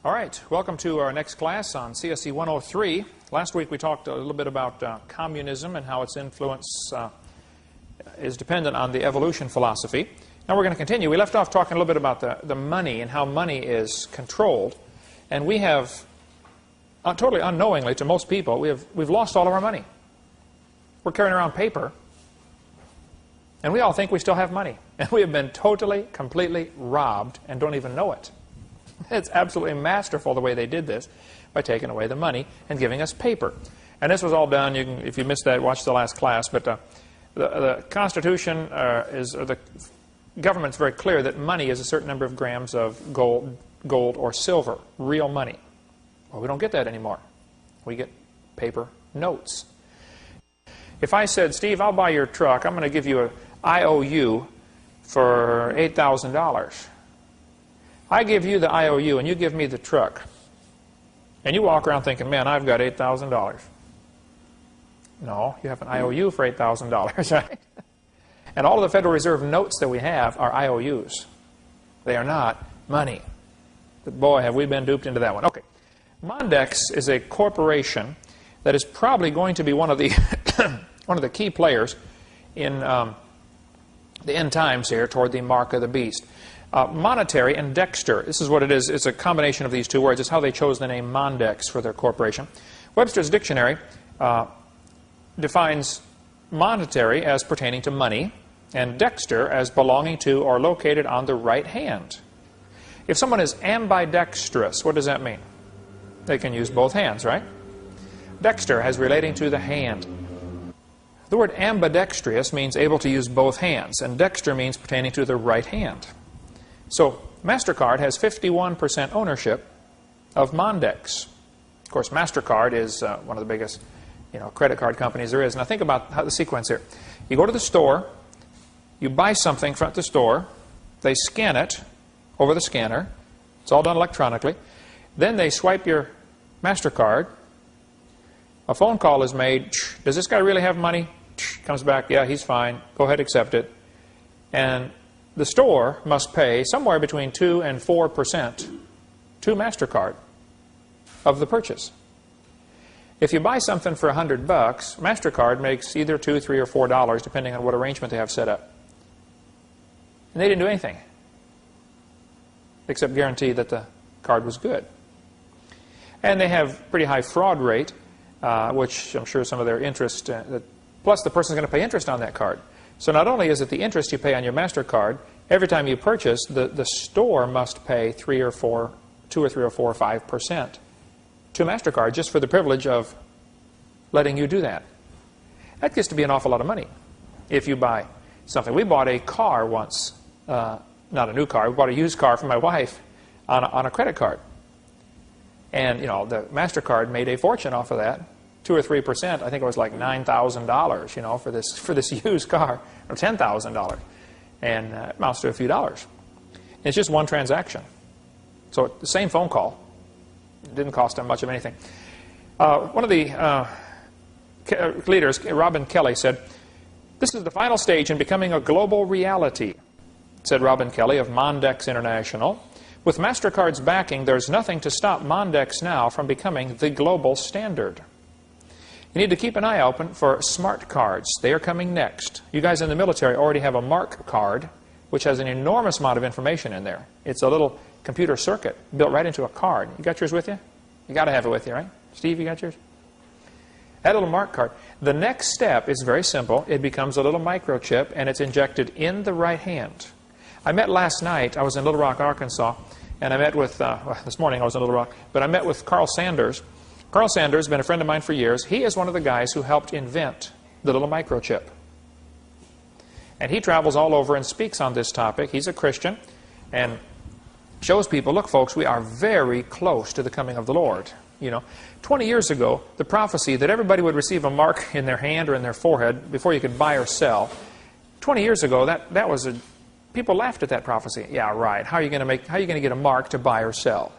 All right, welcome to our next class on CSE 103. Last week we talked a little bit about communism and how its influence is dependent on the evolution philosophy. Now we're going to continue. We left off talking a little bit about the money and how money is controlled. And we have, totally unknowingly to most people, we've lost all of our money. We're carrying around paper, and we all think we still have money. And we have been totally, completely robbed and don't even know it. It's absolutely masterful the way they did this by taking away the money and giving us paper. And this was all done, if you missed that, watch the last class, but the Constitution the government's very clear that money is a certain number of grams of gold or silver, real money. Well, we don't get that anymore. We get paper notes. If I said, Steve, I'll buy your truck, I'm going to give you an IOU for $8,000. I give you the IOU and you give me the truck. And you walk around thinking, man, I've got $8,000. No, you have an IOU for $8,000, right? And all of the Federal Reserve notes that we have are IOUs. They are not money. But boy, have we been duped into that one. Okay. Mondex is a corporation that is probably going to be one of the one of the key players in the end times here toward the mark of the beast. Monetary and Dexter, this is what it is. It's a combination of these two words. It's how they chose the name Mondex for their corporation. Webster's Dictionary defines monetary as pertaining to money and Dexter as belonging to or located on the right hand. If someone is ambidextrous, what does that mean? They can use both hands, right? Dexter has relating to the hand. The word ambidextrous means able to use both hands, and Dexter means pertaining to the right hand. So MasterCard has 51% ownership of Mondex. Of course, MasterCard is one of the biggest credit card companies there is. Now think about the sequence here. You go to the store, you buy something from the store, they scan it over the scanner. It's all done electronically. Then they swipe your MasterCard. A phone call is made. Does this guy really have money? Comes back, yeah, he's fine. Go ahead, accept it. And the store must pay somewhere between 2 and 4% to MasterCard of the purchase. If you buy something for $100, MasterCard makes either $2, $3, or $4, depending on what arrangement they have set up. And they didn't do anything except guarantee that the card was good. And they have pretty high fraud rate, which I'm sure some of their interest, plus the person's going to pay interest on that card. So not only is it the interest you pay on your MasterCard, every time you purchase, the store must pay 2 or 3 or 4 or 5% to MasterCard just for the privilege of letting you do that. That gets to be an awful lot of money if you buy something. We bought a car once, not a new car, we bought a used car for my wife on a credit card. And, the MasterCard made a fortune off of that. 2 or 3%, I think it was like $9,000, for this used car, or $10,000, and it amounts to a few dollars. And it's just one transaction. So the same phone call. It didn't cost them much of anything. One of the leaders, Robin Kelly, said, "This is the final stage in becoming a global reality," said Robin Kelly of Mondex International. "With MasterCard's backing, there's nothing to stop Mondex now from becoming the global standard. You need to keep an eye open for smart cards. They are coming next. You guys in the military already have a Mark card, which has an enormous amount of information in there. It's a little computer circuit built right into a card. You got yours with you? You got to have it with you, right? Steve, you got yours? That little Mark card. The next step is very simple. It becomes a little microchip, and it's injected in the right hand. I met last night. I was in Little Rock, Arkansas, and I met with, this morning I was in Little Rock, but I met with Carl Sanders. Carl Sanders has been a friend of mine for years. He is one of the guys who helped invent the little microchip. And he travels all over and speaks on this topic. He's a Christian and shows people, look, folks, we are very close to the coming of the Lord. 20 years ago, the prophecy that everybody would receive a mark in their hand or in their forehead before you could buy or sell, 20 years ago, that was people laughed at that prophecy. Yeah, right. How are you going to get a mark to buy or sell?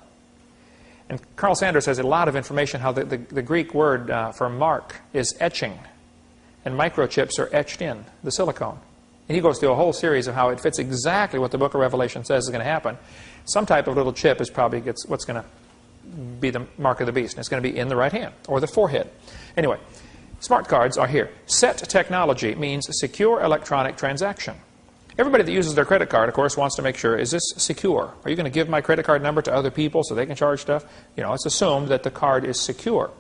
And Carl Sanders has a lot of information how the Greek word for mark is etching. And microchips are etched in the silicone. And he goes through a whole series of how it fits exactly what the book of Revelation says is going to happen. Some type of little chip is probably what's going to be the mark of the beast. And it's going to be in the right hand or the forehead. Anyway, smart cards are here. SET technology means secure electronic transaction. Everybody that uses their credit card, of course, wants to make sure, is this secure? Are you going to give my credit card number to other people so they can charge stuff? You know, it's assumed that the card is secure.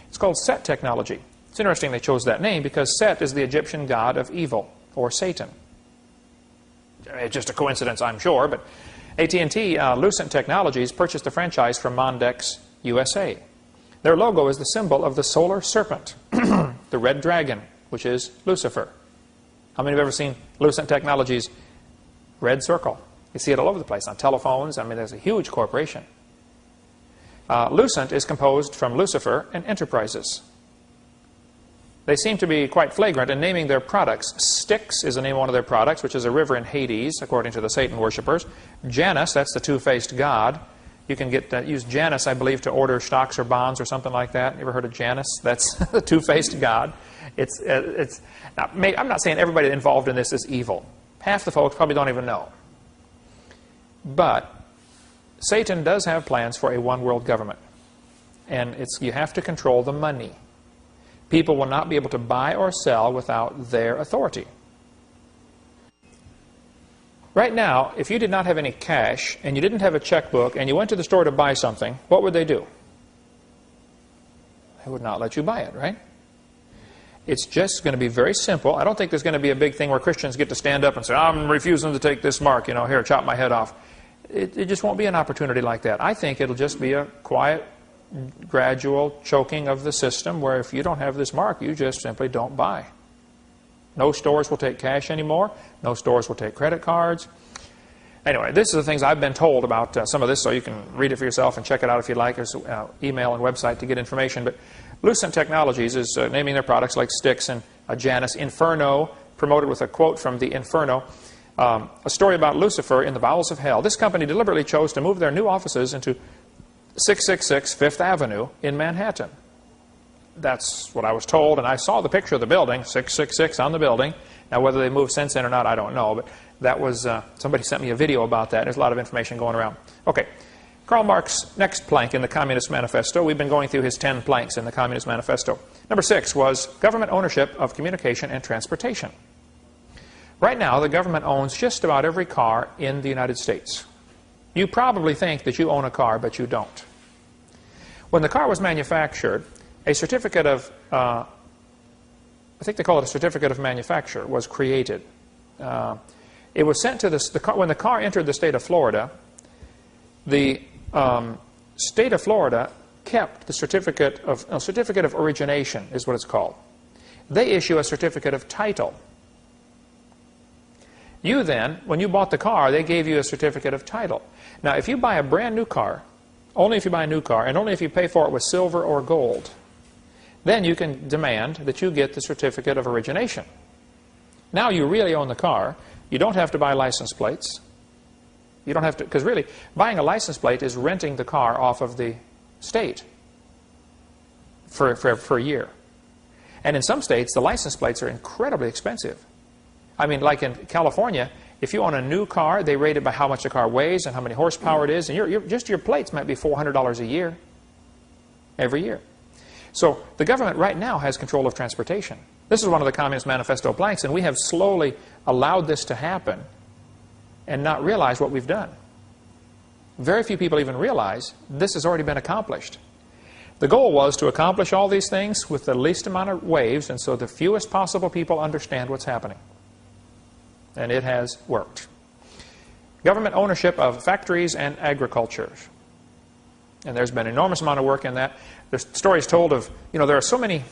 It's called SET technology. It's interesting they chose that name because Set is the Egyptian god of evil, or Satan. It's just a coincidence, I'm sure, but AT&T Lucent Technologies purchased the franchise from Mondex USA. Their logo is the symbol of the solar serpent, the red dragon, which is Lucifer. How many have ever seen Lucent Technologies' red circle? You see it all over the place, on telephones. I mean, there's a huge corporation. Lucent is composed from Lucifer and Enterprises. They seem to be quite flagrant in naming their products. Styx is the name of one of their products, which is a river in Hades, according to the Satan worshippers. Janus, that's the two-faced god. You can use Janus, I believe, to order stocks or bonds or something like that. You ever heard of Janus? That's the two-faced god. Now, I'm not saying everybody involved in this is evil. Half the folks probably don't even know. But Satan does have plans for a one-world government. And you have to control the money. People will not be able to buy or sell without their authority. Right now, if you did not have any cash and you didn't have a checkbook and you went to the store to buy something, what would they do? They would not let you buy it, right? It's just going to be very simple. I don't think there's going to be a big thing where Christians get to stand up and say, I'm refusing to take this mark, here, chop my head off. It just won't be an opportunity like that. I think it'll just be a quiet, gradual choking of the system where if you don't have this mark, you just simply don't buy. No stores will take cash anymore. No stores will take credit cards. Anyway, this is the things I've been told about some of this, so you can read it for yourself and check it out if you'd like. There's an email and website to get information. But Lucent Technologies is naming their products like Styx and Janus. Inferno, promoted with a quote from the Inferno, a story about Lucifer in the bowels of hell. This company deliberately chose to move their new offices into 666 Fifth Avenue in Manhattan. That's what I was told, and I saw the picture of the building, 666 on the building. Now, whether they moved since then or not, I don't know, but that was, somebody sent me a video about that. There's a lot of information going around. Okay, Karl Marx's next plank in the Communist Manifesto. We've been going through his 10 planks in the Communist Manifesto. Number 6 was government ownership of communication and transportation. Right now, the government owns just about every car in the United States. You probably think that you own a car, but you don't. When the car was manufactured, a certificate of, I think they call it a certificate of manufacture, was created. It was sent to when the car entered the state of Florida, the state of Florida kept the certificate of origination, is what it's called. They issue a certificate of title. You then, when you bought the car, they gave you a certificate of title. Now, if you buy a brand new car, only if you buy a new car, and only if you pay for it with silver or gold, then you can demand that you get the certificate of origination. Now you really own the car. You don't have to buy license plates. You don't have to, because really, buying a license plate is renting the car off of the state for a year. And in some states, the license plates are incredibly expensive. I mean, like in California, if you own a new car, they rate it by how much the car weighs and how many horsepower it is, and just your plates might be $400 a year, every year. So the government right now has control of transportation. This is one of the Communist Manifesto planks, and we have slowly allowed this to happen and not realize what we've done. Very few people even realize this has already been accomplished. The goal was to accomplish all these things with the least amount of waves, and so the fewest possible people understand what's happening. And it has worked. Government ownership of factories and agriculture. And there's been an enormous amount of work in that. There's stories told of, there are so many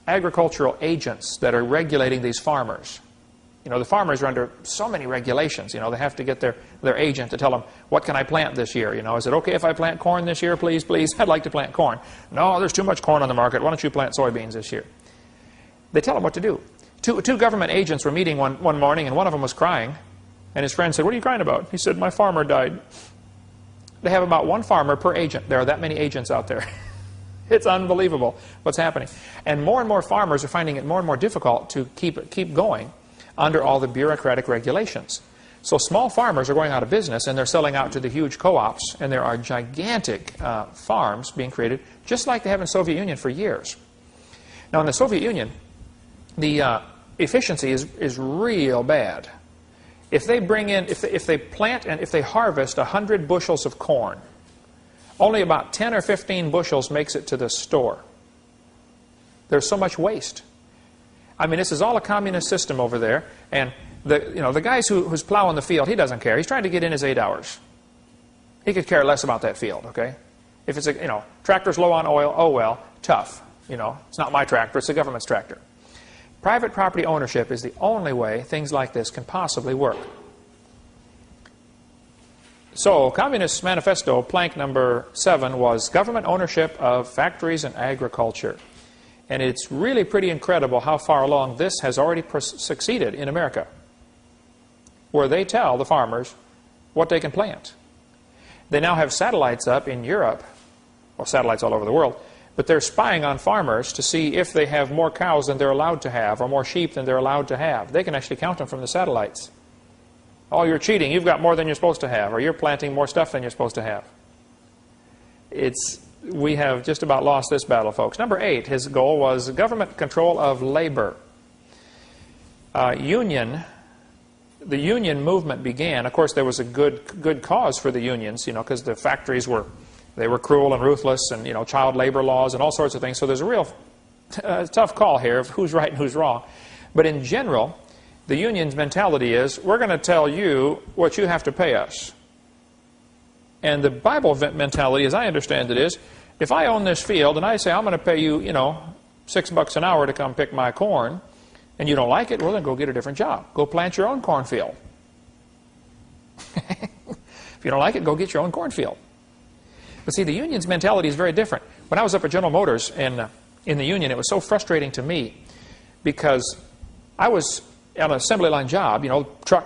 agricultural agents that are regulating these farmers. The farmers are under so many regulations. They have to get their agent to tell them, what can I plant this year? Is it okay if I plant corn this year? Please, please. I'd like to plant corn. No, there's too much corn on the market. Why don't you plant soybeans this year? They tell them what to do. Two government agents were meeting one morning, and one of them was crying. And his friend said, what are you crying about? He said, my farmer died. They have about one farmer per agent. There are that many agents out there. It's unbelievable what's happening. And more farmers are finding it more and more difficult to keep going under all the bureaucratic regulations. So small farmers are going out of business, and they're selling out to the huge co-ops, and there are gigantic farms being created, just like they have in the Soviet Union for years. Now, in the Soviet Union, the efficiency is real bad. If they bring in, if they plant and if they harvest 100 bushels of corn, only about 10 or 15 bushels makes it to the store. There's so much waste. I mean, this is all a communist system over there, and the guys who's plowing the field, he doesn't care. He's trying to get in his 8 hours. He could care less about that field, okay? If it's tractor's low on oil, oh well, tough. It's not my tractor, it's the government's tractor. Private property ownership is the only way things like this can possibly work. So, Communist Manifesto, plank number 7, was government ownership of factories and agriculture. And it's really pretty incredible how far along this has already succeeded in America, where they tell the farmers what they can plant. They now have satellites up in Europe, well, satellites all over the world, but they're spying on farmers to see if they have more cows than they're allowed to have, or more sheep than they're allowed to have. They can actually count them from the satellites. Oh, you're cheating. You've got more than you're supposed to have, or you're planting more stuff than you're supposed to have. We have just about lost this battle, folks. Number 8, his goal was government control of labor. The union movement began. Of course, there was a good cause for the unions, because the factories were cruel and ruthless, and child labor laws and all sorts of things. So there's a real tough call here of who's right and who's wrong. But in general, the union's mentality is, we're going to tell you what you have to pay us. And the Bible mentality, as I understand it, is, if I own this field and I say I'm going to pay you, $6 an hour to come pick my corn, and you don't like it, well, then go get a different job. Go plant your own cornfield. If you don't like it, go get your own cornfield. But see, the union's mentality is very different. When I was up at General Motors in the union, it was so frustrating to me, because I was on an assembly line job,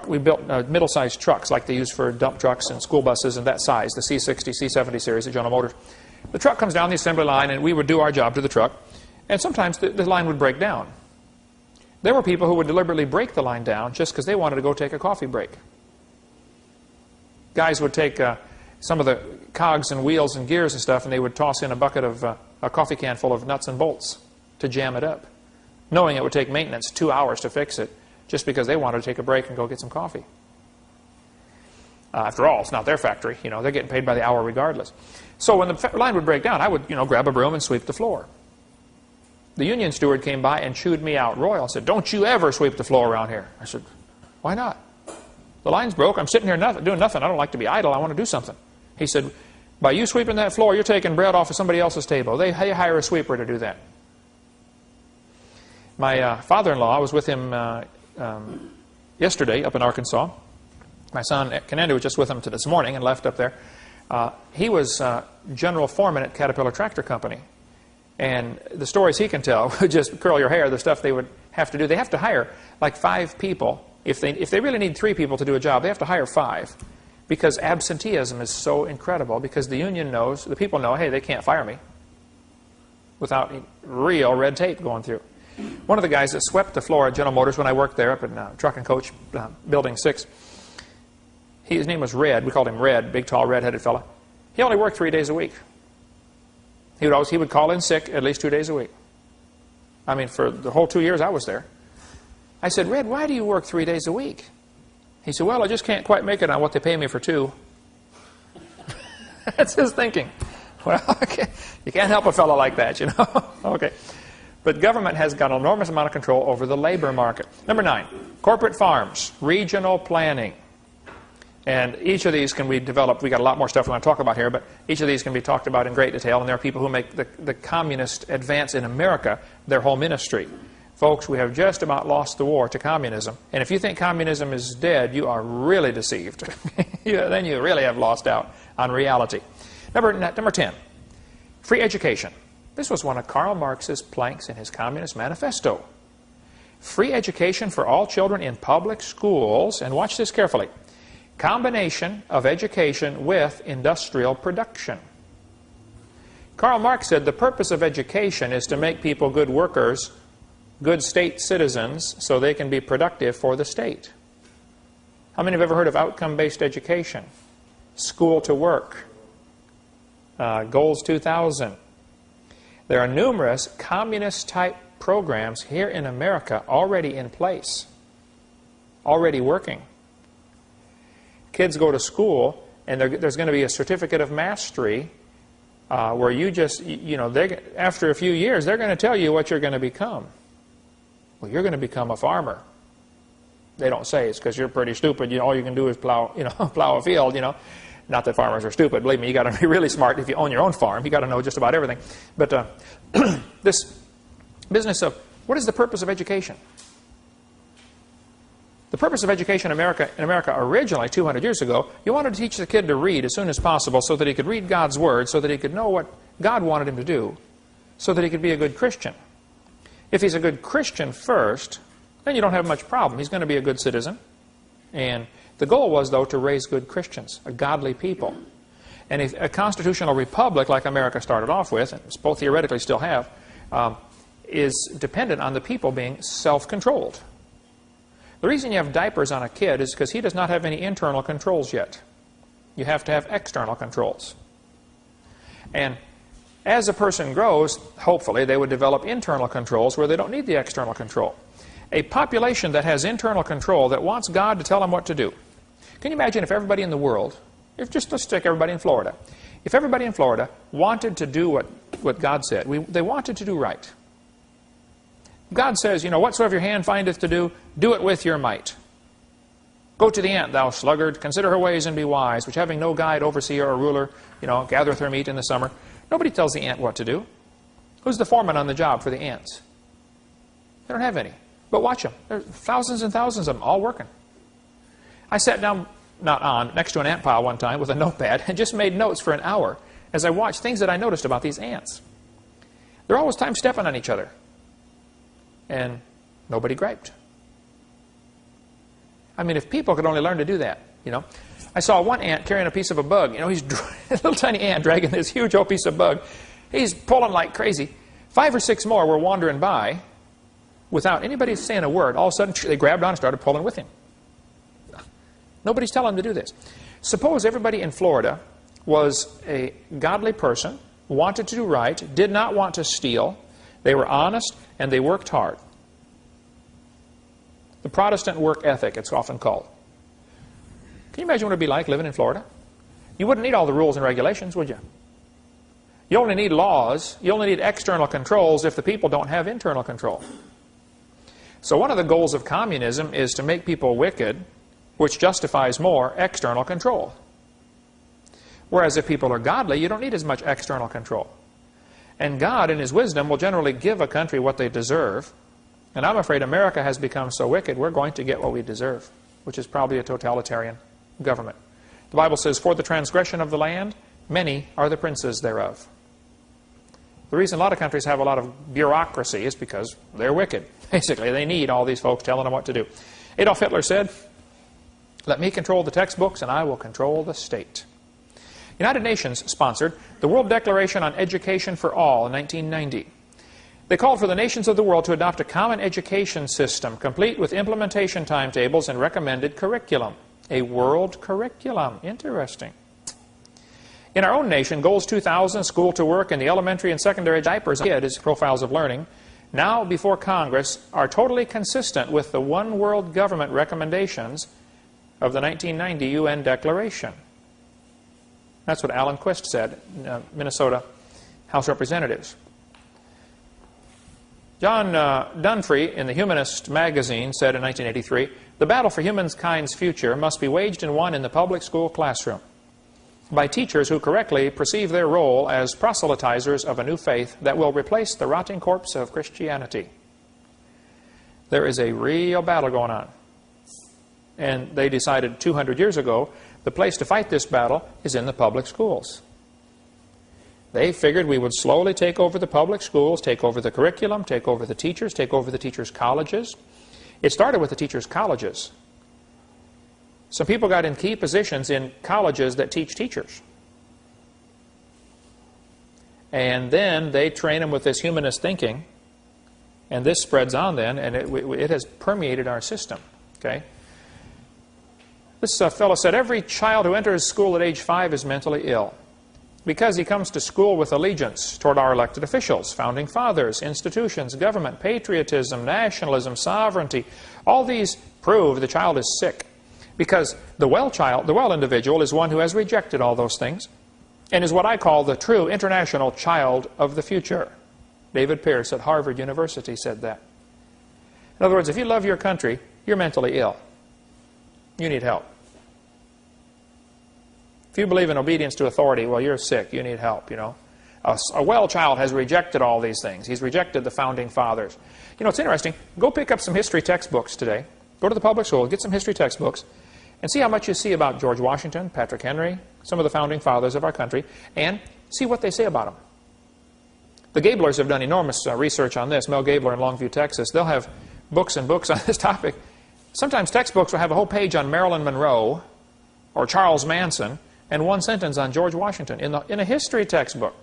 we built middle-sized trucks like they use for dump trucks and school buses and that size, the C60, C70 series at General Motors. The truck comes down the assembly line, and we would do our job to the truck, and sometimes the line would break down. There were people who would deliberately break the line down just because they wanted to go take a coffee break. Guys would take some of the cogs and wheels and gears and stuff, and they would toss in a bucket of a coffee can full of nuts and bolts to jam it up, knowing it would take maintenance 2 hours to fix it, just because they wanted to take a break and go get some coffee. After all, it's not their factory. They're getting paid by the hour regardless. So when the line would break down, I would grab a broom and sweep the floor. The union steward came by and chewed me out royal and said, "Don't you ever sweep the floor around here." I said, "Why not? The line's broke. I'm sitting here doing nothing. I don't like to be idle. I want to do something." He said, "By you sweeping that floor, you're taking bread off of somebody else's table. They hire a sweeper to do that." My father-in-law, I was with him yesterday up in Arkansas. My son, Kent, was just with him this morning and left up there. He was general foreman at Caterpillar Tractor Company. And the stories he can tell would just curl your hair, the stuff they would have to do. They have to hire like 5 people. If they really need 3 people to do a job, they have to hire 5. Because absenteeism is so incredible, because the union knows, the people know, hey, they can't fire me without real red tape going through. One of the guys that swept the floor at General Motors when I worked there up in Truck and Coach Building 6, his name was Red. We called him Red, big, tall, red-headed fella. He only worked 3 days a week. He would call in sick at least 2 days a week. I mean, for the whole 2 years I was there. I said, "Red, why do you work 3 days a week?" He said, "Well, I just can't quite make it on what they pay me for 2. That's his thinking. Well, okay. You can't help a fellow like that, Okay. But government has got an enormous amount of control over the labor market. Number 9, corporate farms, regional planning. And each of these can be developed. We've got a lot more stuff we want to talk about here, but each of these can be talked about in great detail. And there are people who make the communist advance in America their whole ministry. Folks, we have just about lost the war to communism. And if you think communism is dead, you are really deceived. Then you really have lost out on reality. Number 10, free education. This was one of Karl Marx's planks in his Communist Manifesto. Free education for all children in public schools, and watch this carefully, combination of education with industrial production. Karl Marx said the purpose of education is to make people good workers, good state citizens, so they can be productive for the state. How many have ever heard of outcome-based education? School to work. Goals 2000. There are numerous communist-type programs here in America already in place, already working. Kids go to school, and there's going to be a certificate of mastery where you just, after a few years, they're going to tell you what you're going to become. Well, you're going to become a farmer. They don't say it's because you're pretty stupid. All you can do is plow a field. Not that farmers are stupid. Believe me, you got to be really smart if you own your own farm. You got to know just about everything. But this business of what is the purpose of education? The purpose of education in America originally, 200 years ago, you wanted to teach the kid to read as soon as possible so that he could read God's Word, so that he could know what God wanted him to do, so that he could be a good Christian. If he's a good Christian first, then you don't have much problem. He's going to be a good citizen. And the goal was, though, to raise good Christians, a godly people. And if a constitutional republic like America started off with, and both theoretically still have, is dependent on the people being self-controlled. The reason you have diapers on a kid is because he does not have any internal controls yet. You have to have external controls. And as a person grows, hopefully they would develop internal controls where they don't need the external control. A population that has internal control, that wants God to tell them what to do. Can you imagine if everybody in the world, let's take everybody in Florida. If everybody in Florida wanted to do what God said, they wanted to do right. God says, whatsoever your hand findeth to do, do it with your might. Go to the ant, thou sluggard, consider her ways and be wise, which having no guide, overseer, or ruler, gathereth her meat in the summer. Nobody tells the ant what to do. Who's the foreman on the job for the ants? They don't have any. But watch them. There's thousands and thousands of them all working. I sat down, next to an ant pile one time with a notepad and just made notes for an hour as I watched things that I noticed about these ants. They're always time stepping on each other. And nobody griped. I mean, if people could only learn to do that, I saw one ant carrying a piece of a bug. He's a little tiny ant dragging this huge old piece of bug. He's pulling like crazy. 5 or 6 more were wandering by without anybody saying a word. All of a sudden, they grabbed on and started pulling with him. Nobody's telling them to do this. Suppose everybody in Florida was a godly person, wanted to do right, did not want to steal. They were honest, and they worked hard. The Protestant work ethic, it's often called. Can you imagine what it would be like living in Florida? You wouldn't need all the rules and regulations, would you? You only need laws. You only need external controls if the people don't have internal control. So one of the goals of communism is to make people wicked, which justifies more external control. Whereas if people are godly, you don't need as much external control. And God, in His wisdom, will generally give a country what they deserve. And I'm afraid America has become so wicked, we're going to get what we deserve, which is probably a totalitarian government. The Bible says, for the transgression of the land, many are the princes thereof. The reason a lot of countries have a lot of bureaucracy is because they're wicked. Basically, they need all these folks telling them what to do. Adolf Hitler said, let me control the textbooks and I will control the state. United Nations sponsored the World Declaration on Education for All in 1990. They called for the nations of the world to adopt a common education system, complete with implementation timetables and recommended curriculum. A world curriculum. Interesting. In our own nation, Goals 2000, School to Work, and the elementary and secondary diapers kids profiles of learning, now before Congress, are totally consistent with the one world government recommendations of the 1990 UN Declaration. That's what Alan Quist said, Minnesota House Representatives. John Dunfree, in the Humanist magazine, said in 1983, the battle for humankind's future must be waged and won in the public school classroom by teachers who correctly perceive their role as proselytizers of a new faith that will replace the rotting corpse of Christianity. There is a real battle going on. And they decided 200 years ago the place to fight this battle is in the public schools. They figured we would slowly take over the public schools, take over the curriculum, take over the teachers, take over the teachers' colleges. It started with the teachers' colleges. Some people got in key positions in colleges that teach teachers. And then they train them with this humanist thinking, and this spreads on then, and it has permeated our system. Okay? This fellow said, every child who enters school at age 5 is mentally ill because he comes to school with allegiance toward our elected officials, founding fathers, institutions, government, patriotism, nationalism, sovereignty. All these prove the child is sick because the well individual is one who has rejected all those things and is what I call the true international child of the future. David Pierce at Harvard University said that. In other words, if you love your country, you're mentally ill. You need help. If you believe in obedience to authority, well, you're sick. You need help, you know. A well child has rejected all these things. He's rejected the founding fathers. You know, it's interesting. Go pick up some history textbooks today. Go to the public school, get some history textbooks, and see how much you see about George Washington, Patrick Henry, some of the founding fathers of our country, and see what they say about them. The Gablers have done enormous research on this. Mel Gabler in Longview, Texas. They'll have books and books on this topic. Sometimes textbooks will have a whole page on Marilyn Monroe or Charles Manson and one sentence on George Washington in a history textbook.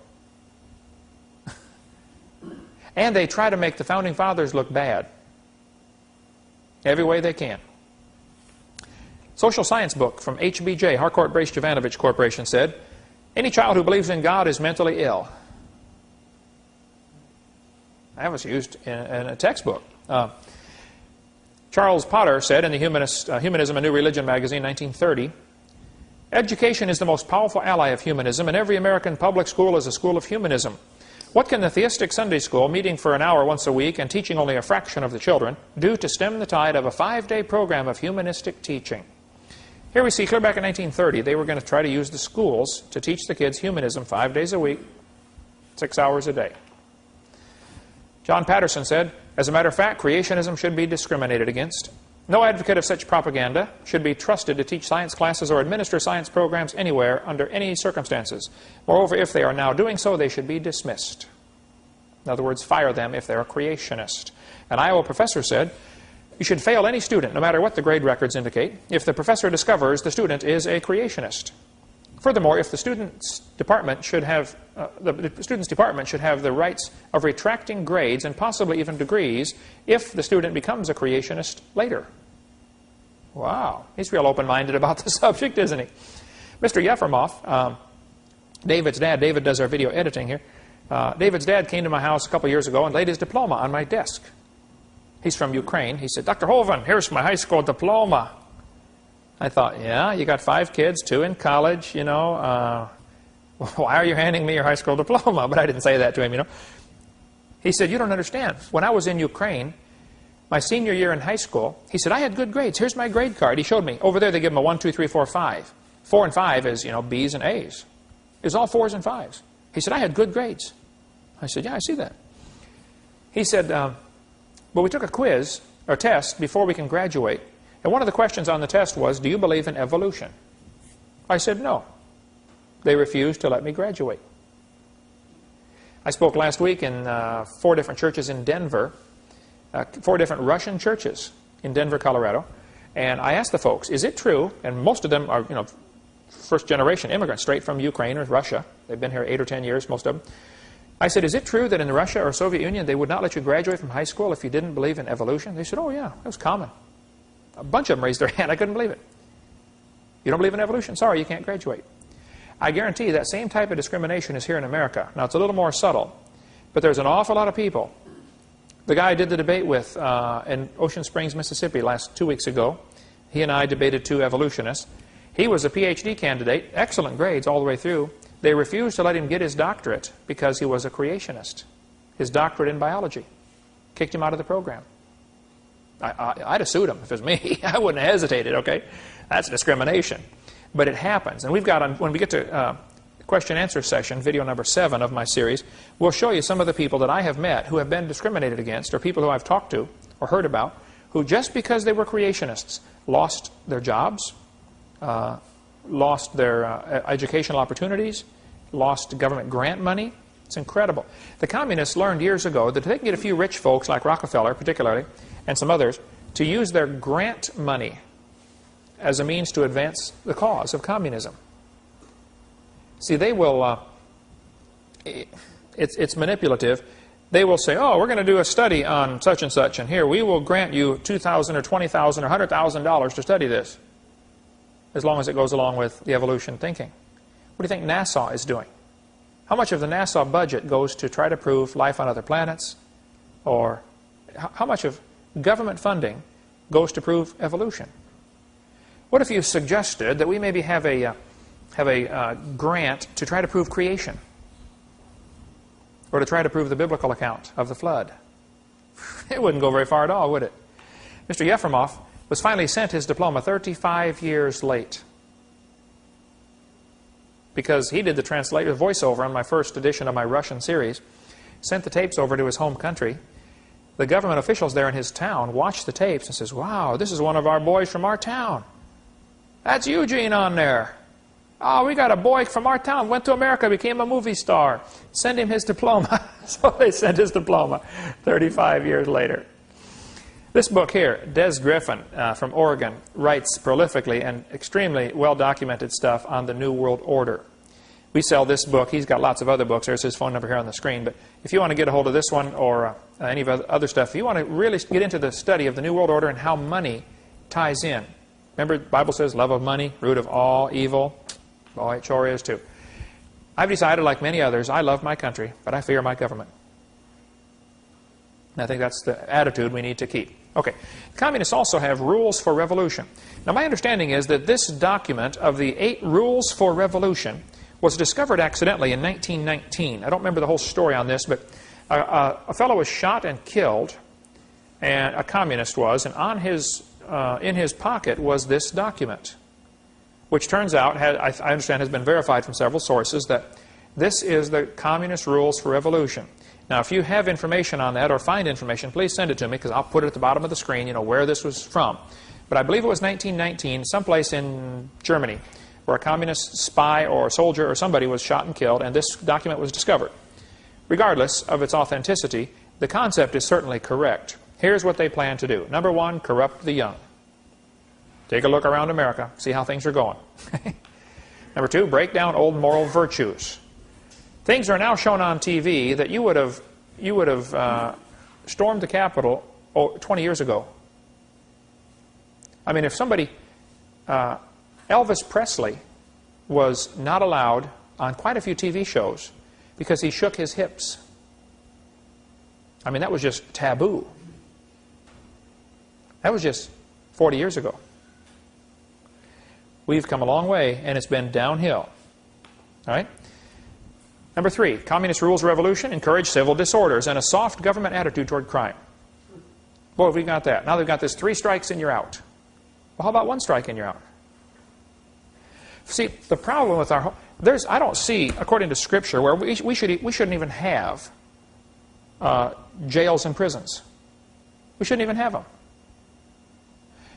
And they try to make the founding fathers look bad every way they can. Social science book from HBJ, Harcourt Brace Jovanovich Corporation, said, any child who believes in God is mentally ill. That was used in a textbook. Charles Potter said in the Humanism, A New Religion magazine, 1930, education is the most powerful ally of humanism, and every American public school is a school of humanism. What can the theistic Sunday school, meeting for an hour once a week and teaching only a fraction of the children, do to stem the tide of a 5-day program of humanistic teaching? Here we see, clear back in 1930, they were going to try to use the schools to teach the kids humanism 5 days a week, 6 hours a day. John Patterson said, as a matter of fact, creationism should be discriminated against. No advocate of such propaganda should be trusted to teach science classes or administer science programs anywhere under any circumstances. Moreover, if they are now doing so, they should be dismissed. In other words, fire them if they're a creationist. An Iowa professor said, you should fail any student, no matter what the grade records indicate, if the professor discovers the student is a creationist. Furthermore, if the student's department should have the rights of retracting grades and possibly even degrees if the student becomes a creationist later. Wow, he's real open-minded about the subject, isn't he? Mr. Yefremov, David's dad, David does our video editing here. David's dad came to my house a couple years ago and laid his diploma on my desk. He's from Ukraine. He said, Dr. Hovind, here's my high school diploma. I thought, yeah, you got 5 kids, 2 in college, you know. Why are you handing me your high school diploma? But I didn't say that to him, you know. He said, you don't understand. When I was in Ukraine, my senior year in high school, he said, I had good grades. Here's my grade card. He showed me. Over there, they give them a 1, 2, 3, 4, 5. 4 and 5 is, you know, B's and A's. It was all 4s and 5s. He said, I had good grades. I said, yeah, I see that. He said, well, we took a quiz or test before we can graduate. And one of the questions on the test was, do you believe in evolution? I said, no. They refused to let me graduate. I spoke last week in 4 different churches in Denver, 4 different Russian churches in Denver, Colorado. And I asked the folks, is it true? And most of them are, you know, first-generation immigrants straight from Ukraine or Russia. They've been here 8 or 10 years, most of them. I said, is it true that in Russia or Soviet Union they would not let you graduate from high school if you didn't believe in evolution? They said, oh, yeah, that was common. A bunch of them raised their hand. I couldn't believe it. You don't believe in evolution? Sorry, you can't graduate. I guarantee that same type of discrimination is here in America. Now, it's a little more subtle, but there's an awful lot of people. The guy I did the debate with in Ocean Springs, Mississippi, 2 weeks ago, he and I debated 2 evolutionists. He was a PhD candidate, excellent grades all the way through. They refused to let him get his doctorate because he was a creationist. His doctorate in biology. Kicked him out of the program. I'd have sued him if it was me. I wouldn't have hesitated, okay? That's discrimination. But it happens. And we've got, when we get to question answer session, video number 7 of my series, we'll show you some of the people that I have met who have been discriminated against, or people who I've talked to or heard about, who just because they were creationists lost their jobs, lost their educational opportunities, lost government grant money. It's incredible. The communists learned years ago that they can get a few rich folks like Rockefeller particularly, and some others, to use their grant money as a means to advance the cause of communism. See, they will, it's manipulative. They will say, oh, we're going to do a study on such and such, and here we will grant you $2,000 or $20,000 or $100,000 to study this. as long as it goes along with the evolution thinking. What do you think NASA is doing? How much of the NASA budget goes to try to prove life on other planets? Or how much of government funding goes to prove evolution? What if you suggested that we maybe have a grant to try to prove creation? Or to try to prove the biblical account of the flood? It wouldn't go very far at all, would it? Mr. Yefremov was finally sent his diploma 35 years late, because he did the voiceover on my first edition of my Russian series, sent the tapes over to his home country. The government officials there in his town watched the tapes and says, "Wow, this is one of our boys from our town. That's Eugene on there. Oh, we got a boy from our town, went to America, became a movie star. Send him his diploma." So they sent his diploma 35 years later. This book here, Des Griffin from Oregon, writes prolifically and extremely well-documented stuff on the New World Order. We sell this book. He's got lots of other books. There's his phone number here on the screen. But if you want to get a hold of this one or any of other stuff, if you want to really get into the study of the New World Order and how money ties in. Remember, the Bible says, love of money, root of all evil. Boy, it sure is too. I've decided, like many others, I love my country, but I fear my government. And I think that's the attitude we need to keep. Okay, communists also have rules for revolution. Now, my understanding is that this document of the 8 rules for revolution was discovered accidentally in 1919. I don't remember the whole story on this, but a fellow was shot and killed, and a communist was, and on his, in his pocket was this document, which turns out, I understand, has been verified from several sources, that this is the communist rules for revolution. Now, if you have information on that or find information, please send it to me, because I'll put it at the bottom of the screen, you know, where this was from. But I believe it was 1919, someplace in Germany, where a communist spy or soldier or somebody was shot and killed, and this document was discovered. Regardless of its authenticity, the concept is certainly correct. Here's what they plan to do. Number 1, corrupt the young. Take a look around America, see how things are going. Number 2, break down old moral virtues. Things are now shown on TV that you would have stormed the Capitol 20 years ago. I mean, if somebody, Elvis Presley was not allowed on quite a few TV shows because he shook his hips. I mean, that was just taboo. That was just 40 years ago. We've come a long way, and it's been downhill. All right? Number 3, communist rules revolution encourage civil disorders and a soft government attitude toward crime. Boy, we got that. Now they've got this 3 strikes and you're out. Well, how about 1 strike and you're out? See, the problem with our... I don't see, according to Scripture, where we shouldn't even have jails and prisons. We shouldn't even have them.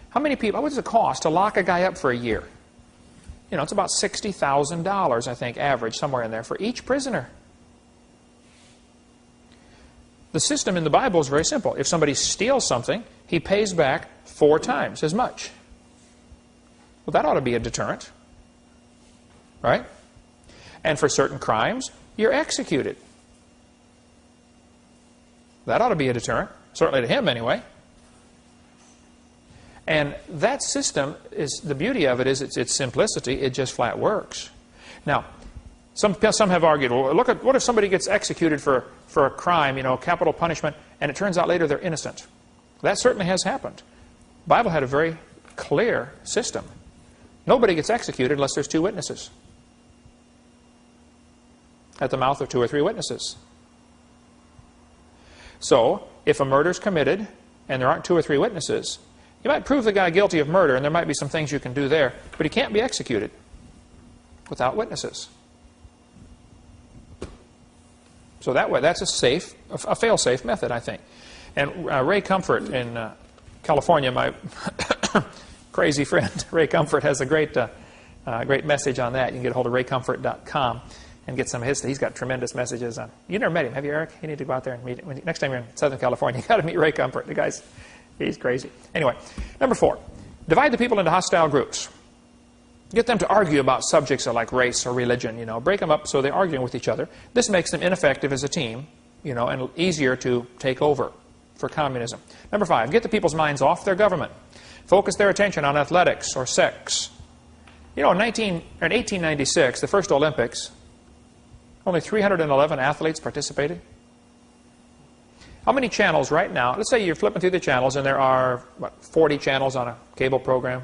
How many people... What does it cost to lock a guy up for a year? You know, it's about $60,000, I think, average, somewhere in there, for each prisoner. The system in the Bible is very simple. If somebody steals something, he pays back 4 times as much. Well, that ought to be a deterrent. Right? And for certain crimes, you're executed. That ought to be a deterrent. Certainly to him, anyway. And that system, is the beauty of it is its simplicity. It just flat works. Now, some have argued, well, look at what if somebody gets executed for a crime, you know, capital punishment, and it turns out later they're innocent. That certainly has happened. The Bible had a very clear system. Nobody gets executed unless there's 2 witnesses. At the mouth of 2 or 3 witnesses. So, if a murder is committed and there aren't 2 or 3 witnesses, you might prove the guy guilty of murder, and there might be some things you can do there, but he can't be executed without witnesses. So that way, that's a fail-safe method, I think. And Ray Comfort in California, my crazy friend Ray Comfort, has a great message on that. You can get a hold of raycomfort.com and get some of his. He's got tremendous messages on. You never met him, have you, Eric? You need to go out there and meet him. Next time you're in Southern California, you got to meet Ray Comfort. The guy's... He's crazy. Anyway, number 4, divide the people into hostile groups. Get them to argue about subjects like race or religion, you know. Break them up so they're arguing with each other. This makes them ineffective as a team, you know, and easier to take over for communism. Number 5, get the people's minds off their government. Focus their attention on athletics or sex. You know, in 1896, the first Olympics, only 311 athletes participated. How many channels right now? Let's say you're flipping through the channels and there are, 40 channels on a cable program.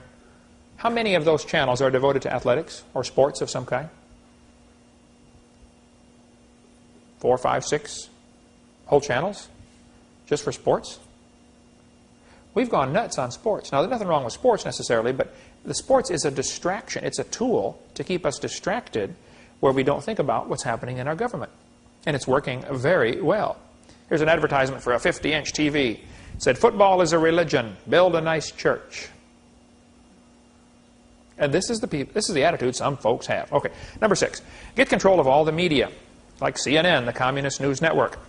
How many of those channels are devoted to athletics or sports of some kind? 4, 5, 6 whole channels just for sports? We've gone nuts on sports. Now, there's nothing wrong with sports necessarily, but the sports is a distraction. It's a tool to keep us distracted where we don't think about what's happening in our government. And it's working very well. Here's an advertisement for a 50-inch TV. It said, "Football is a religion. Build a nice church." And this is the attitude some folks have. Okay, number 6. Get control of all the media, like CNN, the Communist News Network,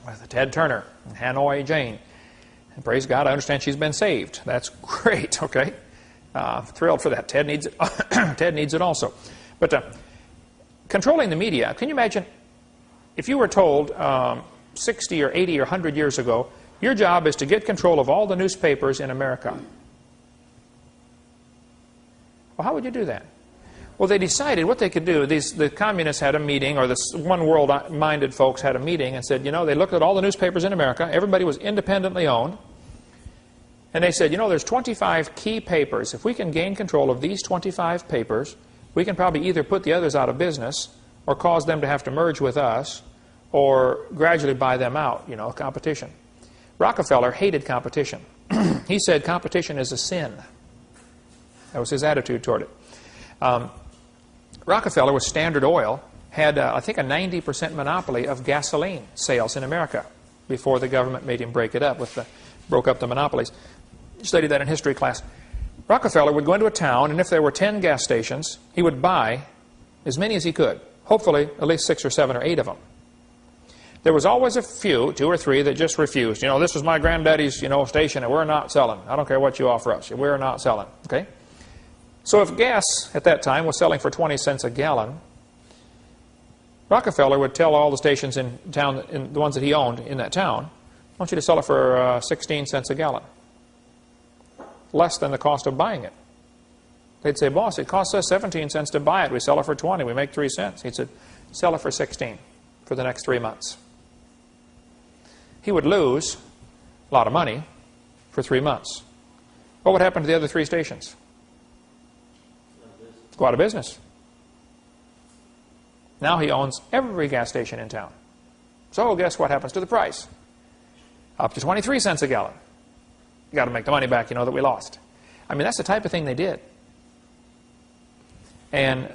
with Ted Turner and Hanoi Jane. And praise God, I understand she's been saved. That's great, okay? Thrilled for that. Ted needs it. Ted needs it also. But controlling the media, can you imagine if you were told 60 or 80 or 100 years ago, your job is to get control of all the newspapers in America? Well, how would you do that? Well, they decided what they could do. The communists had a meeting, or the one world-minded folks had a meeting and said, you know, they looked at all the newspapers in America. Everybody was independently owned. And they said, you know, there's 25 key papers. If we can gain control of these 25 papers, we can probably either put the others out of business or cause them to have to merge with us or gradually buy them out, you know, competition. Rockefeller hated competition. He said competition is a sin. That was his attitude toward it. Rockefeller with Standard Oil had, I think, a 90% monopoly of gasoline sales in America before the government made him break it up, broke up the monopolies. You studied that in history class. Rockefeller would go into a town, and if there were 10 gas stations, he would buy as many as he could, hopefully at least 6 or 7 or 8 of them. There was always a few, 2 or 3, that just refused. You know, this was my granddaddy's, you know, station, and we're not selling. I don't care what you offer us. We're not selling. Okay? So if gas at that time was selling for 20 cents a gallon, Rockefeller would tell all the stations in town, the ones that he owned in that town, I want you to sell it for 16 cents a gallon. Less than the cost of buying it. They'd say, boss, it costs us 17 cents to buy it. We sell it for 20. We make 3 cents. He'd say, sell it for 16 for the next 3 months. He would lose a lot of money for 3 months. What would happen to the other 3 stations? Go out of business. Now he owns every gas station in town. So guess what happens to the price? Up to 23 cents a gallon. You got to make the money back, you know, that we lost. I mean, that's the type of thing they did. And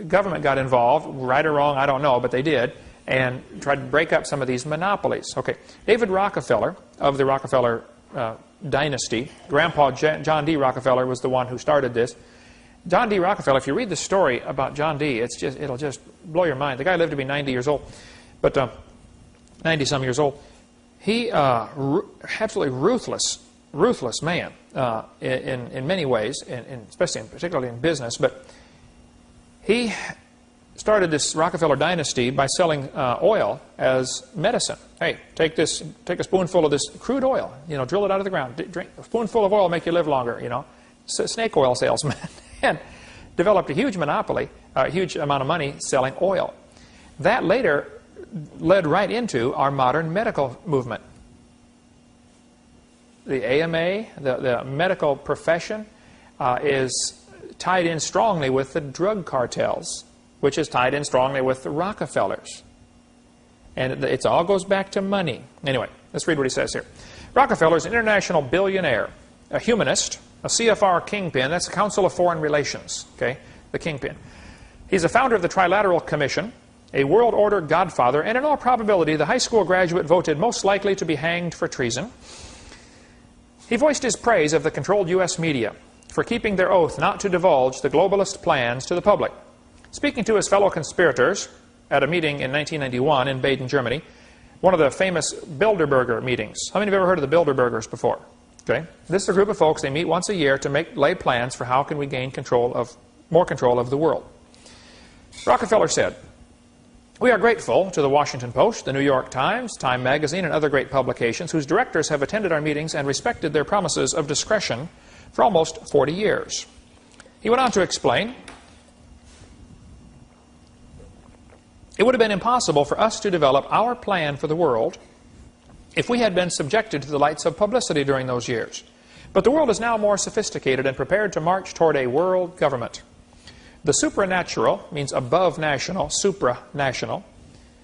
government got involved, right or wrong, I don't know, but they did, and tried to break up some of these monopolies. Okay, David Rockefeller of the Rockefeller dynasty, Grandpa John D. Rockefeller was the one who started this. John D. Rockefeller, if you read the story about John D., it'll just blow your mind. The guy lived to be 90 years old, but 90-some years old. He, absolutely ruthless man in many ways, particularly in business. But he started this Rockefeller dynasty by selling oil as medicine. Hey, take a spoonful of this crude oil, you know, drill it out of the ground. Drink a spoonful of oil will make you live longer, you know. Snake oil salesman. And developed a huge monopoly, a huge amount of money selling oil. That later led right into our modern medical movement. The AMA, the medical profession, is tied in strongly with the drug cartels, which is tied in strongly with the Rockefellers. And it all goes back to money. Anyway, let's read what he says here. Rockefeller is an international billionaire, a humanist, a CFR kingpin. That's the Council of Foreign Relations, okay, the kingpin. He's a founder of the Trilateral Commission, a world order godfather, and in all probability the high school graduate voted most likely to be hanged for treason. He voiced his praise of the controlled U.S. media for keeping their oath not to divulge the globalist plans to the public. Speaking to his fellow conspirators at a meeting in 1991 in Baden, Germany, one of the famous Bilderberger meetings. How many have ever heard of the Bilderbergers before? Okay. This is a group of folks, they meet once a year to lay plans for how can we gain more control of the world. Rockefeller said, "We are grateful to the Washington Post, the New York Times, Time Magazine, and other great publications whose directors have attended our meetings and respected their promises of discretion for almost 40 years. He went on to explain, it would have been impossible for us to develop our plan for the world if we had been subjected to the lights of publicity during those years. But the world is now more sophisticated and prepared to march toward a world government. The supranatural means above national, supranational,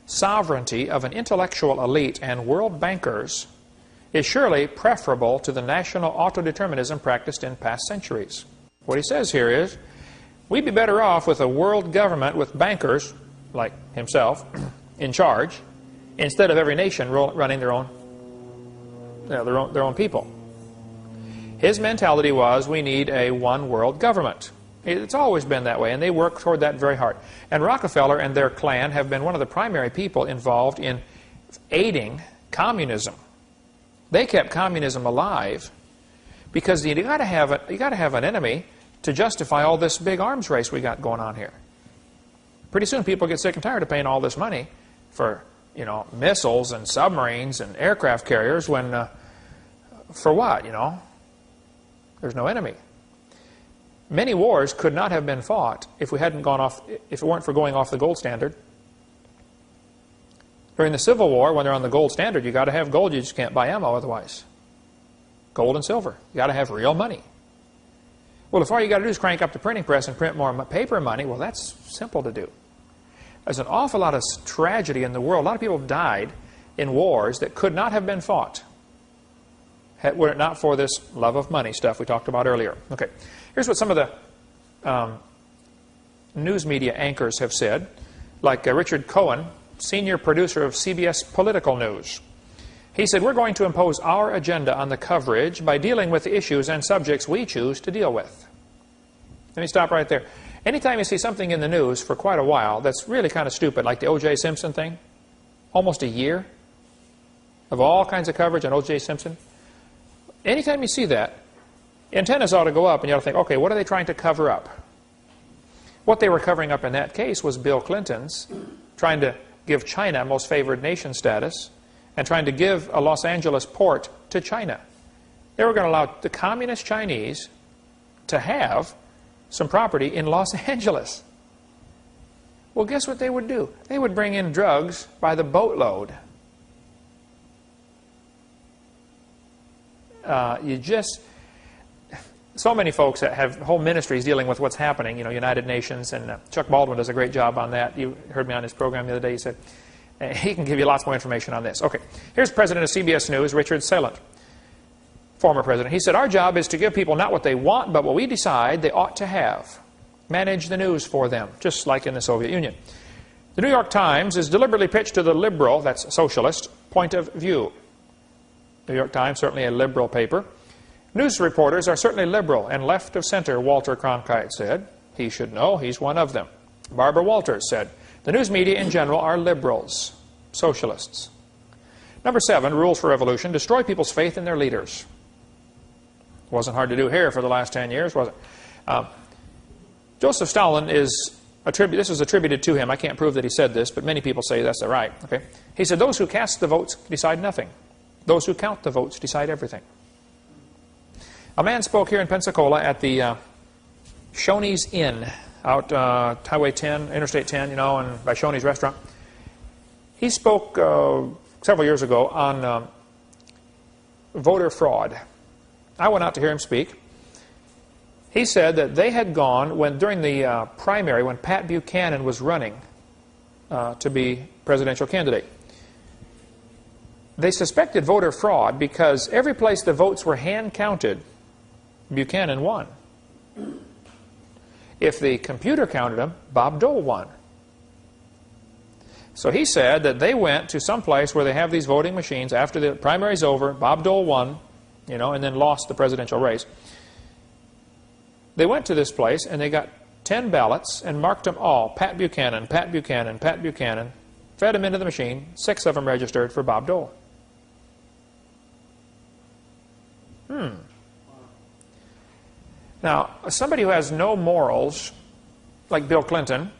sovereignty of an intellectual elite and world bankers is surely preferable to the national autodeterminism practiced in past centuries. What he says here is, we'd be better off with a world government with bankers, like himself, in charge, instead of every nation running their own people. His mentality was, we need a one world government. It's always been that way, and they work toward that very hard. And Rockefeller and their clan have been one of the primary people involved in aiding communism. They kept communism alive because you got to have an enemy to justify all this big arms race we got going on here. Pretty soon people get sick and tired of paying all this money for, missiles and submarines and aircraft carriers when, for what, There's no enemy. Many wars could not have been fought if it weren't for going off the gold standard. During the Civil War, when they're on the gold standard, you got to have gold. You just can't buy ammo otherwise. Gold and silver. You got to have real money. Well, if all you got to do is crank up the printing press and print more paper money, well, that's simple to do. There's an awful lot of tragedy in the world. A lot of people died in wars that could not have been fought were it not for this love of money stuff we talked about earlier. Okay, here's what some of the news media anchors have said, like Richard Cohen, senior producer of CBS Political News. He said, we're going to impose our agenda on the coverage by dealing with the issues and subjects we choose to deal with. Let me stop right there. Anytime you see something in the news for quite a while that's really kind of stupid, like the O.J. Simpson thing, almost a year of all kinds of coverage on O.J. Simpson, anytime you see that, antennas ought to go up and you ought to think, okay, what are they trying to cover up? What they were covering up in that case was Bill Clinton's trying to give China most favored nation status and trying to give a Los Angeles port to China. They were going to allow the communist Chinese to have some property in Los Angeles. Well, guess what they would do? They would bring in drugs by the boatload. So many folks that have whole ministries dealing with what's happening, United Nations, and Chuck Baldwin does a great job on that. You heard me on his program the other day. He said, he can give you lots more information on this. Okay, here's President of CBS News, Richard Salant, former president. He said, our job is to give people not what they want, but what we decide they ought to have. Manage the news for them, just like in the Soviet Union. The New York Times is deliberately pitched to the liberal, that's socialist, point of view. New York Times, certainly a liberal paper. News reporters are certainly liberal and left of center, Walter Cronkite said. He should know, he's one of them. Barbara Walters said, the news media in general are liberals, socialists. Number 7, rules for revolution, destroy people's faith in their leaders. Wasn't hard to do here for the last 10 years, was it? Joseph Stalin is this is attributed to him. I can't prove that he said this, but many people say that's right. Okay. He said, those who cast the votes decide nothing. Those who count the votes decide everything. A man spoke here in Pensacola at the Shoney's Inn out Highway 10, Interstate 10, and by Shoney's restaurant. He spoke several years ago on voter fraud. I went out to hear him speak. He said that they had gone during the primary, when Pat Buchanan was running to be presidential candidate. They suspected voter fraud because every place the votes were hand counted, Buchanan won. If the computer counted them, Bob Dole won. So he said that they went to some place where they have these voting machines. After the primary's over, Bob Dole won, and then lost the presidential race. They went to this place and they got 10 ballots and marked them all. Pat Buchanan, Pat Buchanan, Pat Buchanan. Fed them into the machine. 6 of them registered for Bob Dole. Now, somebody who has no morals, like Bill Clinton,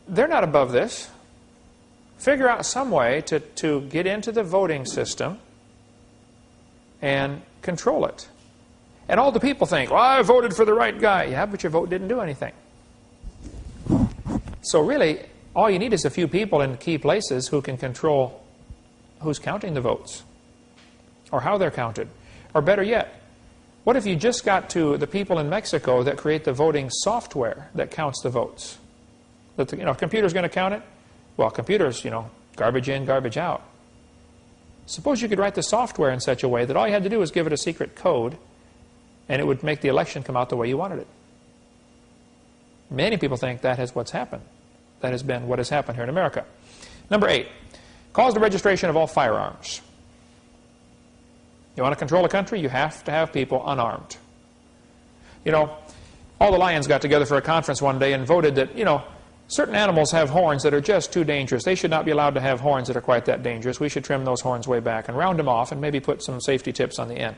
they're not above this. Figure out some way to get into the voting system and control it. And all the people think, well, I voted for the right guy. Yeah, but your vote didn't do anything. So really, all you need is a few people in key places who can control who's counting the votes, or how they're counted. Or better yet, what if you just got to the people in Mexico that create the voting software that counts the votes? That the computer's going to count it? Well, computers, garbage in, garbage out. Suppose you could write the software in such a way that all you had to do was give it a secret code, and it would make the election come out the way you wanted it. Many people think that is what's happened. That has been what has happened here in America. Number 8, cause the registration of all firearms. You want to control a country, you have to have people unarmed. All the lions got together for a conference one day and voted that, certain animals have horns that are just too dangerous. They should not be allowed to have horns that are quite that dangerous. We should trim those horns way back and round them off and maybe put some safety tips on the end.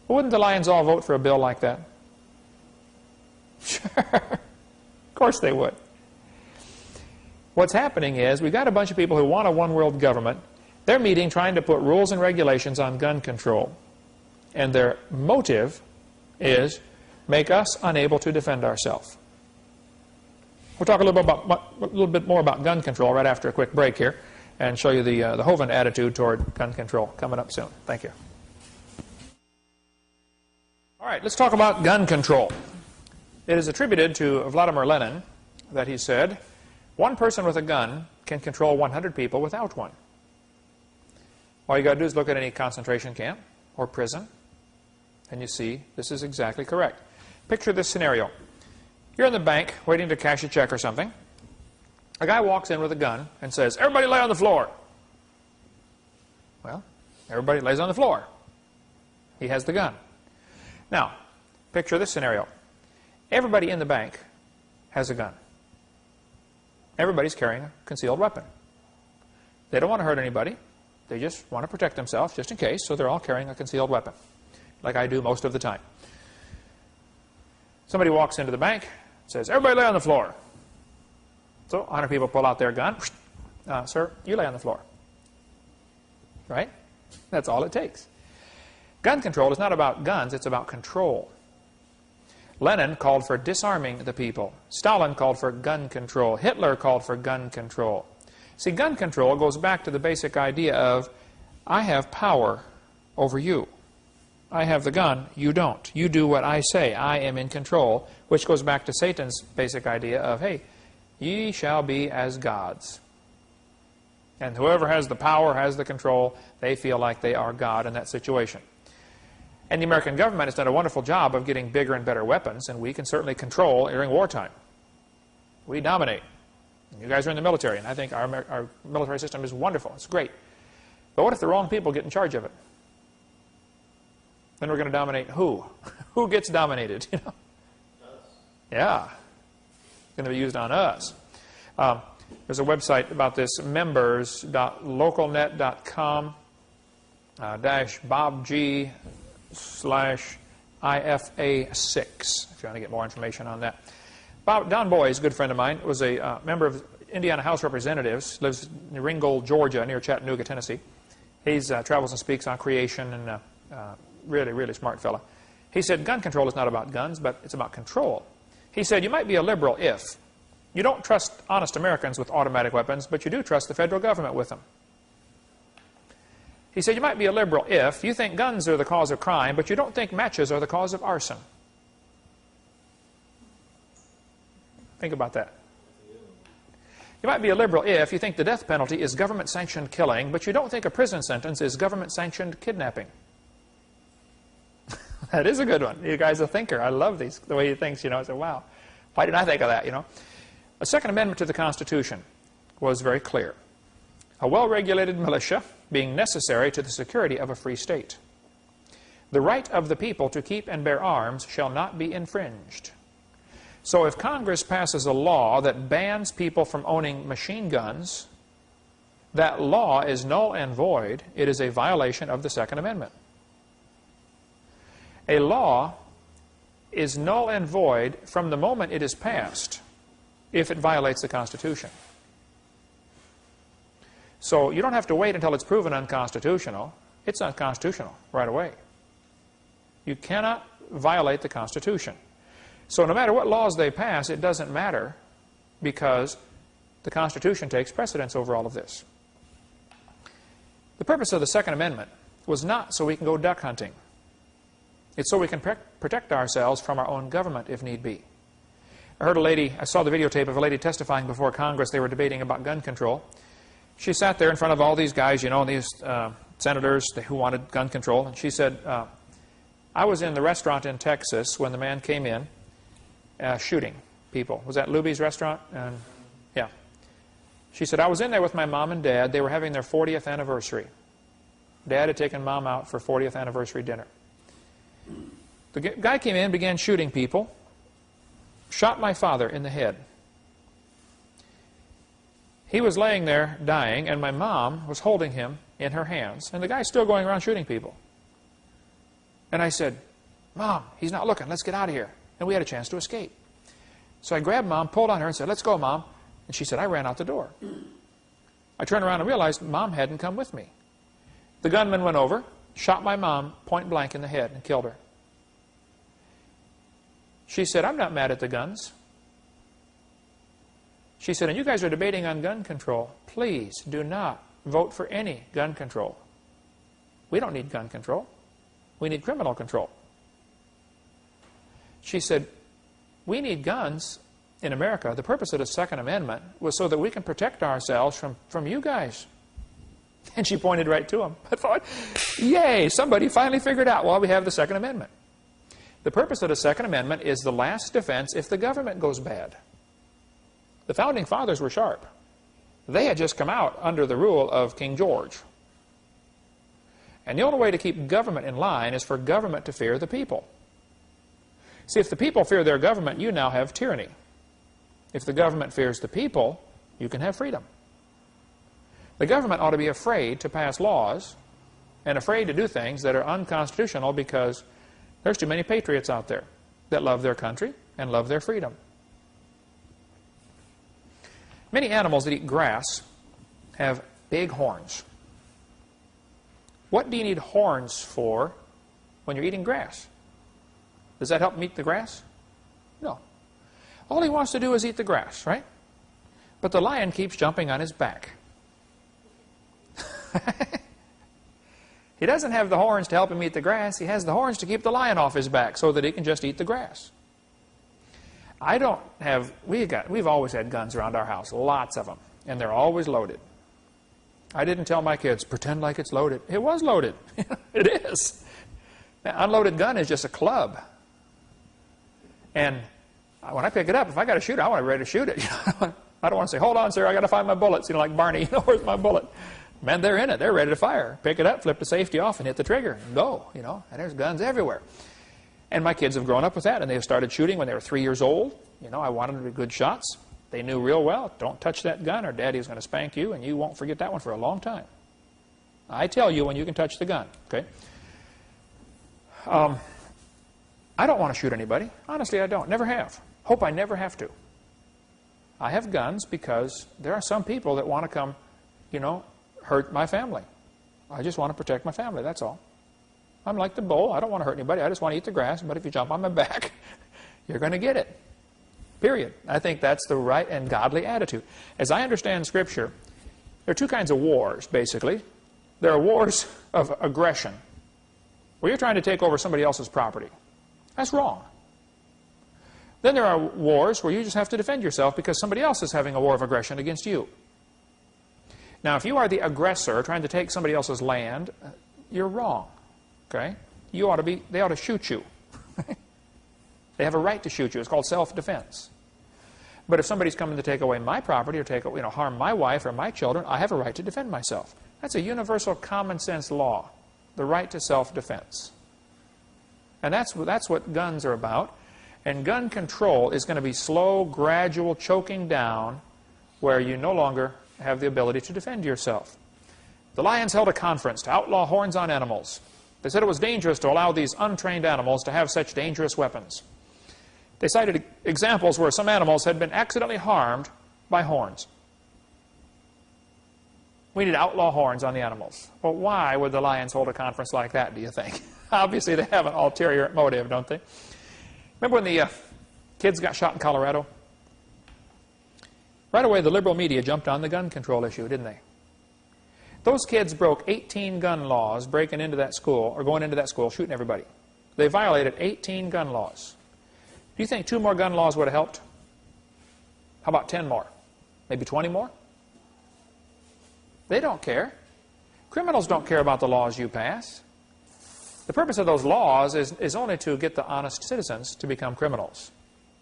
Well, wouldn't the lions all vote for a bill like that? Sure. Of course they would. What's happening is we've got a bunch of people who want a one-world government. They're meeting trying to put rules and regulations on gun control. And their motive is make us unable to defend ourselves. We'll talk a little bit more about gun control right after a quick break here and show you the Hovind attitude toward gun control coming up soon. Thank you. All right, let's talk about gun control. It is attributed to Vladimir Lenin that he said, one person with a gun can control 100 people without one. All you got to do is look at any concentration camp or prison, and you see this is exactly correct. Picture this scenario. You're in the bank waiting to cash a check or something. A guy walks in with a gun and says, everybody lay on the floor. Well, everybody lays on the floor. He has the gun. Now, picture this scenario. Everybody in the bank has a gun. Everybody's carrying a concealed weapon. They don't want to hurt anybody. They just want to protect themselves just in case, so they're all carrying a concealed weapon, like I do most of the time. Somebody walks into the bank, says, everybody lay on the floor. So 100 people pull out their gun. Sir, you lay on the floor. Right? That's all it takes. Gun control is not about guns, it's about control. Lenin called for disarming the people. Stalin called for gun control. Hitler called for gun control. See, gun control goes back to the basic idea of, I have power over you. I have the gun, you don't. You do what I say. I am in control, which goes back to Satan's basic idea of, hey, ye shall be as gods. And whoever has the power, has the control, they feel like they are God in that situation. And the American government has done a wonderful job of getting bigger and better weapons, and we can certainly control during wartime. We dominate. You guys are in the military, and I think our military system is wonderful. It's great. But what if the wrong people get in charge of it? Then we're going to dominate who? Who gets dominated? Us. Yeah. It's going to be used on us. There's a website about this, members.localnet.com /BobG/IFA6 if you want to get more information on that. Don Boys, a good friend of mine, was a member of Indiana House of Representatives, lives in Ringgold, Georgia, near Chattanooga, Tennessee. He travels and speaks on creation, and really, really smart fella. He said, gun control is not about guns, but it's about control. He said, you might be a liberal if you don't trust honest Americans with automatic weapons, but you do trust the federal government with them. He said, you might be a liberal if you think guns are the cause of crime, but you don't think matches are the cause of arson. Think about that. You might be a liberal if you think the death penalty is government-sanctioned killing, but you don't think a prison sentence is government-sanctioned kidnapping. That is a good one. You guys are a thinker. I love the way he thinks, I said, wow, why didn't I think of that, The Second Amendment to the Constitution was very clear. A well-regulated militia being necessary to the security of a free state. The right of the people to keep and bear arms shall not be infringed. So if Congress passes a law that bans people from owning machine guns, that law is null and void. It is a violation of the Second Amendment. A law is null and void from the moment it is passed if it violates the Constitution. So you don't have to wait until it's proven unconstitutional. It's unconstitutional right away. You cannot violate the Constitution. So no matter what laws they pass, it doesn't matter because the Constitution takes precedence over all of this. The purpose of the Second Amendment was not so we can go duck hunting. It's so we can protect ourselves from our own government if need be. I saw the videotape of a lady testifying before Congress. They were debating about gun control. She sat there in front of all these guys, you know, these senators who wanted gun control. And she said, I was in the restaurant in Texas when the man came in shooting people. Was that Luby's restaurant? Yeah. She said, I was in there with my mom and dad. They were having their 40th anniversary. Dad had taken mom out for 40th anniversary dinner. The guy came in, began shooting people, shot my father in the head. He was laying there dying, and my mom was holding him in her hands, and the guy's still going around shooting people. And I said, Mom, he's not looking. Let's get out of here. And we had a chance to escape. So I grabbed Mom, pulled on her, and said, let's go, Mom. And she said, I ran out the door. I turned around and realized Mom hadn't come with me. The gunman went over, shot my mom point blank in the head, and killed her. She said, I'm not mad at the guns. She said, and you guys are debating on gun control. Please do not vote for any gun control. We don't need gun control. We need criminal control. She said, we need guns in America. The purpose of the Second Amendment was so that we can protect ourselves from you guys. And she pointed right to them. I thought, yay, somebody finally figured out why we have the Second Amendment. The purpose of the Second Amendment is the last defense if the government goes bad. The Founding Fathers were sharp. They had just come out under the rule of King George. And the only way to keep government in line is for government to fear the people. See, if the people fear their government, you now have tyranny. If the government fears the people, you can have freedom. The government ought to be afraid to pass laws and afraid to do things that are unconstitutional because there's too many patriots out there that love their country and love their freedom. Many animals that eat grass have big horns. What do you need horns for when you're eating grass? Does that help meat the grass? No. All he wants to do is eat the grass, right? But the lion keeps jumping on his back. He doesn't have the horns to help him eat the grass. He has the horns to keep the lion off his back so that he can just eat the grass. We've always had guns around our house, lots of them, and they're always loaded. I didn't tell my kids, pretend like it's loaded. It was loaded. It is. An unloaded gun is just a club. And when I pick it up, if I got to shoot it, I want to be ready to shoot it. I don't want to say, hold on, sir, I got to find my bullets. You know, like Barney, where's my bullet? Man, they're in it. They're ready to fire. Pick it up, flip the safety off, and hit the trigger. And go, and there's guns everywhere. And my kids have grown up with that, and they have started shooting when they were 3 years old. I wanted them to be good shots. They knew real well, don't touch that gun or Daddy's going to spank you, and you won't forget that one for a long time. I tell you when you can touch the gun, okay? I don't want to shoot anybody. Honestly, I don't. Never have. Hope I never have to. I have guns because there are some people that want to come, hurt my family. I just want to protect my family, that's all. I'm like the bull. I don't want to hurt anybody. I just want to eat the grass, but if you jump on my back, you're going to get it. Period. I think that's the right and godly attitude. As I understand Scripture, there are two kinds of wars, basically. There are wars of aggression, where you're trying to take over somebody else's property. That's wrong. Then there are wars where you just have to defend yourself because somebody else is having a war of aggression against you. Now, if you are the aggressor trying to take somebody else's land, you're wrong. Okay? They ought to shoot you. They have a right to shoot you. It's called self-defense. But if somebody's coming to take away my property or harm my wife or my children, I have a right to defend myself. That's a universal common sense law, the right to self-defense. And that's what guns are about. And gun control is going to be slow, gradual choking down where you no longer have the ability to defend yourself. The Lions held a conference to outlaw horns on animals. They said it was dangerous to allow these untrained animals to have such dangerous weapons. They cited examples where some animals had been accidentally harmed by horns. We need to outlaw horns on the animals. Well, why would the Lions hold a conference like that, do you think? Obviously, they have an ulterior motive, don't they? Remember when the kids got shot in Colorado? Right away, the liberal media jumped on the gun control issue, didn't they? Those kids broke 18 gun laws breaking into that school, or going into that school, shooting everybody. They violated 18 gun laws. Do you think 2 more gun laws would have helped? How about 10 more? Maybe 20 more? They don't care. Criminals don't care about the laws you pass. The purpose of those laws is only to get the honest citizens to become criminals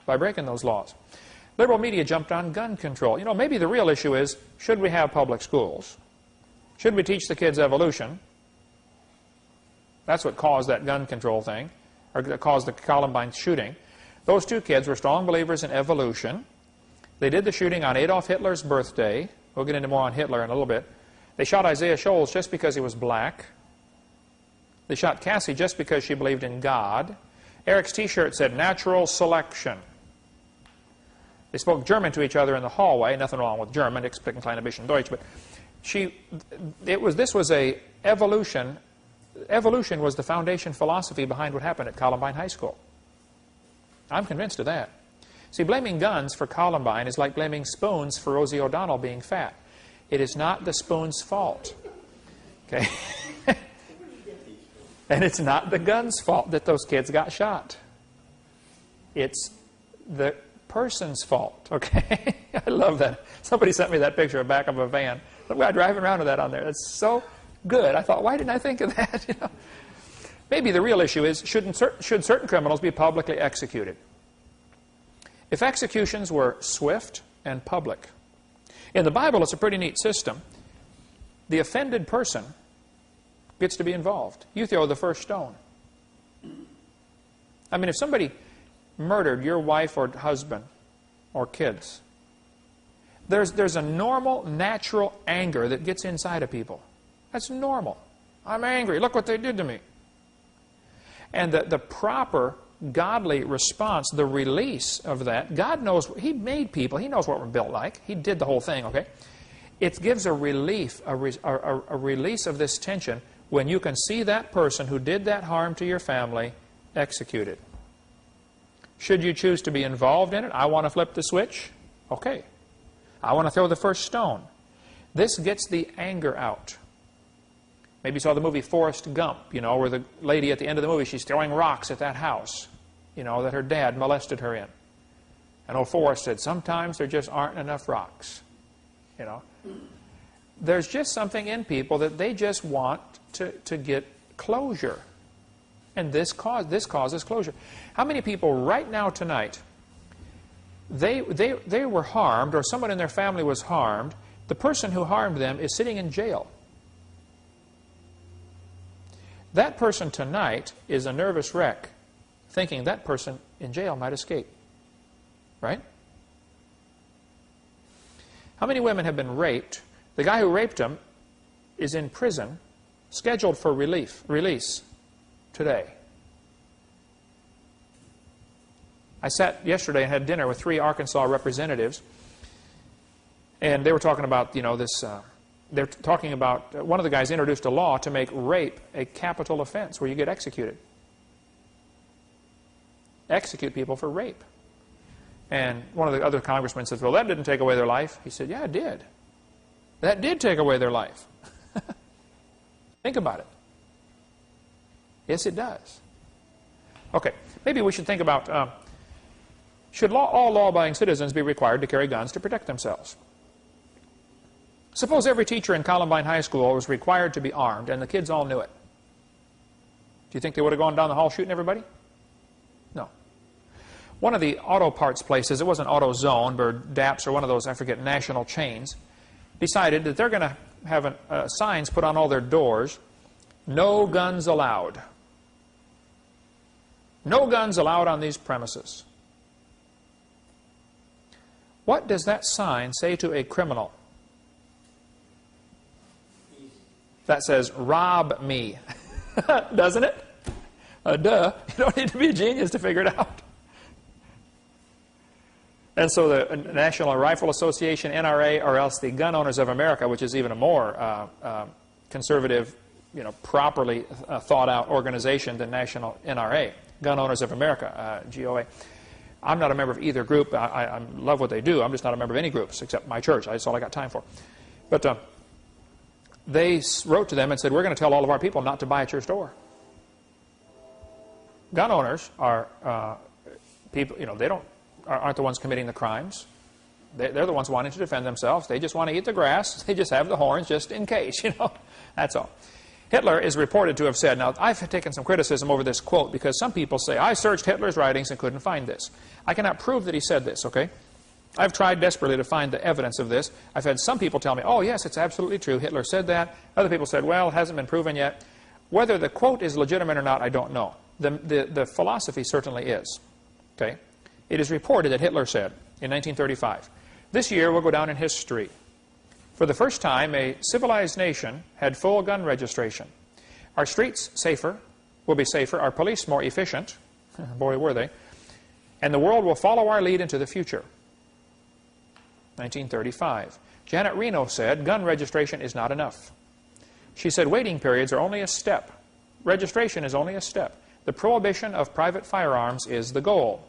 by breaking those laws. Liberal media jumped on gun control. You know, maybe the real issue is, should we have public schools? Should we teach the kids evolution? That's what caused that gun control thing, or that caused the Columbine shooting. Those 2 kids were strong believers in evolution. They did the shooting on Adolf Hitler's birthday. We'll get into more on Hitler in a little bit. They shot Isaiah Shoals just because he was black. They shot Cassie just because she believed in God. Eric's T-shirt said, "Natural selection." They spoke German to each other in the hallway. Nothing wrong with German, ich spreche ein klein bisschen Deutsch. But this was a evolution. Evolution was the foundation philosophy behind what happened at Columbine High School. I'm convinced of that. See, blaming guns for Columbine is like blaming spoons for Rosie O'Donnell being fat. It is not the spoon's fault. Okay? And it's not the gun's fault that those kids got shot. It's the person's fault. Okay? I love that. Somebody sent me that picture of the back of a van. Some guy driving around with that on there. That's so good. I thought, why didn't I think of that? You know? Maybe the real issue is, should certain criminals be publicly executed? If executions were swift and public. In the Bible, it's a pretty neat system. The offended person gets to be involved. You throw the first stone. I mean, if somebody murdered your wife or husband or kids, there's a normal, natural anger that gets inside of people. That's normal. I'm angry. Look what they did to me. And the proper godly response, the release of that, God knows, He made people. He knows what we're built like. He did the whole thing, okay? It gives a relief, a release of this tension when you can see that person who did that harm to your family executed. Should you choose to be involved in it? I want to flip the switch. Okay. I want to throw the first stone. This gets the anger out. Maybe you saw the movie Forrest Gump, you know, where the lady at the end of the movie, she's throwing rocks at that house, you know, that her dad molested her in. And old Forrest said, sometimes there just aren't enough rocks, you know. There's just something in people that they just want to get closure. And this causes closure. How many people right now tonight, they were harmed, or someone in their family was harmed, the person who harmed them is sitting in jail. That person tonight is a nervous wreck, thinking that person in jail might escape. Right? How many women have been raped? The guy who raped them is in prison, scheduled for release today. I sat yesterday and had dinner with 3 Arkansas representatives, and they were talking about, you know, this... They're talking about, one of the guys introduced a law to make rape a capital offense where you get executed. Execute people for rape. And one of the other congressmen says, well, that didn't take away their life. He said, yeah, it did. That did take away their life. Think about it. Yes, it does. Okay, maybe we should think about, should all law-abiding citizens be required to carry guns to protect themselves? Suppose every teacher in Columbine High School was required to be armed, and the kids all knew it. Do you think they would have gone down the hall shooting everybody? No. One of the auto parts places, it wasn't AutoZone, but DAPS or one of those, I forget, national chains, decided that they're going to have signs put on all their doors, no guns allowed. No guns allowed on these premises. What does that sign say to a criminal? That says, rob me. Doesn't it? Duh. You don't need to be a genius to figure it out. And so the National Rifle Association, NRA, or else the Gun Owners of America, which is even a more conservative properly thought out organization than National NRA, Gun Owners of America, GOA. I'm not a member of either group. I love what they do. I'm just not a member of any groups except my church. That's all I got time for. But they wrote to them and said, we're going to tell all of our people not to buy at your store. Gun owners are people, they aren't the ones committing the crimes. They're the ones wanting to defend themselves. They just want to eat the grass. They just have the horns just in case, That's all. Hitler is reported to have said, now I've taken some criticism over this quote because some people say, I searched Hitler's writings and couldn't find this. I cannot prove that he said this, okay? I've tried desperately to find the evidence of this. I've had some people tell me, oh yes, it's absolutely true, Hitler said that. Other people said, well, it hasn't been proven yet. Whether the quote is legitimate or not, I don't know. The philosophy certainly is, okay? It is reported that Hitler said in 1935, this year will go down in history. For the first time, a civilized nation had full gun registration. Our streets will be safer, our police more efficient, boy were they, and the world will follow our lead into the future. 1935. Janet Reno said, gun registration is not enough. She said, waiting periods are only a step. Registration is only a step. The prohibition of private firearms is the goal.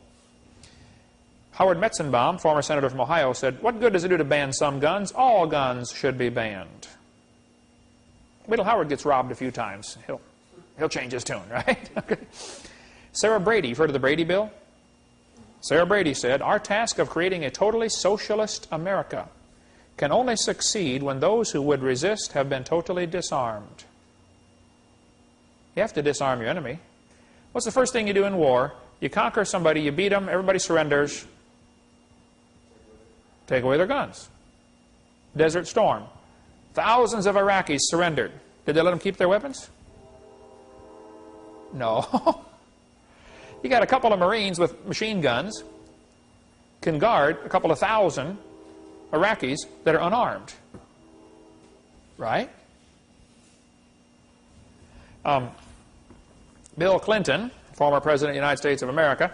Howard Metzenbaum, former senator from Ohio, said, what good does it do to ban some guns? All guns should be banned. Wait till Howard gets robbed a few times. He'll change his tune, right? Okay. Sarah Brady, you've heard of the Brady Bill? Sarah Brady said, our task of creating a totally socialist America can only succeed when those who would resist have been totally disarmed. You have to disarm your enemy. What's the first thing you do in war? You conquer somebody, you beat them, everybody surrenders. Take away their guns. Desert Storm. Thousands of Iraqis surrendered. Did they let them keep their weapons? No. You got a couple of Marines with machine guns can guard a couple of thousand Iraqis that are unarmed. Right? Bill Clinton, former President of the United States of America,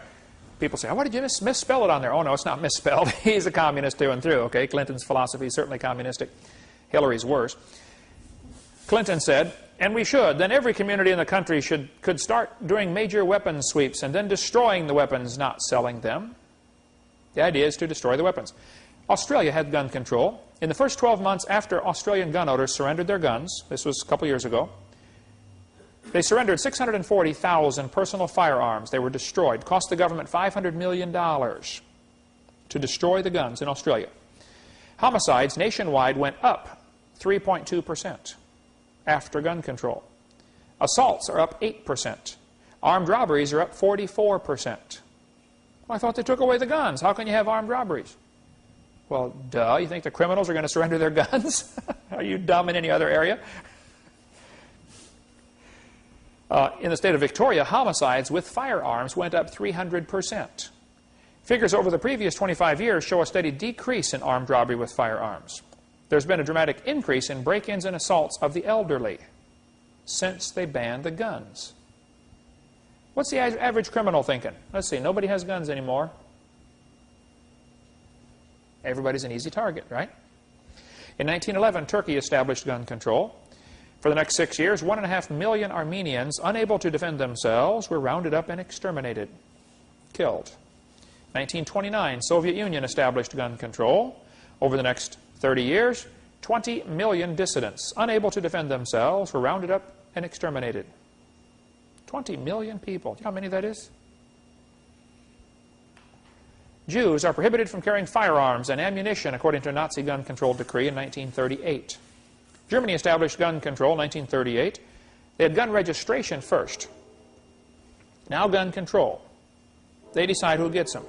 people say, oh, why did you misspell it on there? Oh, no, it's not misspelled. He's a communist through and through, okay? Clinton's philosophy is certainly communistic. Hillary's worse. Clinton said, and we should, then every community in the country could start doing major weapons sweeps and then destroying the weapons, not selling them. The idea is to destroy the weapons. Australia had gun control. In the first 12 months after Australian gun owners surrendered their guns, this was a couple years ago, they surrendered 640,000 personal firearms. They were destroyed. Cost the government $500 million to destroy the guns in Australia. Homicides nationwide went up 3.2% after gun control. Assaults are up 8%. Armed robberies are up 44%. Well, I thought they took away the guns. How can you have armed robberies? Well, duh. You think the criminals are going to surrender their guns? Are you dumb in any other area? In the state of Victoria, homicides with firearms went up 300%. Figures over the previous 25 years show a steady decrease in armed robbery with firearms. There's been a dramatic increase in break-ins and assaults of the elderly since they banned the guns. What's the average criminal thinking? Let's see, nobody has guns anymore. Everybody's an easy target, right? In 1911, Turkey established gun control. For the next 6 years, 1.5 million Armenians, unable to defend themselves, were rounded up and exterminated, killed. 1929, Soviet Union established gun control. Over the next 30 years, 20 million dissidents, unable to defend themselves, were rounded up and exterminated. 20 million people. Do you know how many that is? Jews are prohibited from carrying firearms and ammunition according to a Nazi gun control decree in 1938. Germany established gun control in 1938. They had gun registration first. Now gun control. They decide who gets them.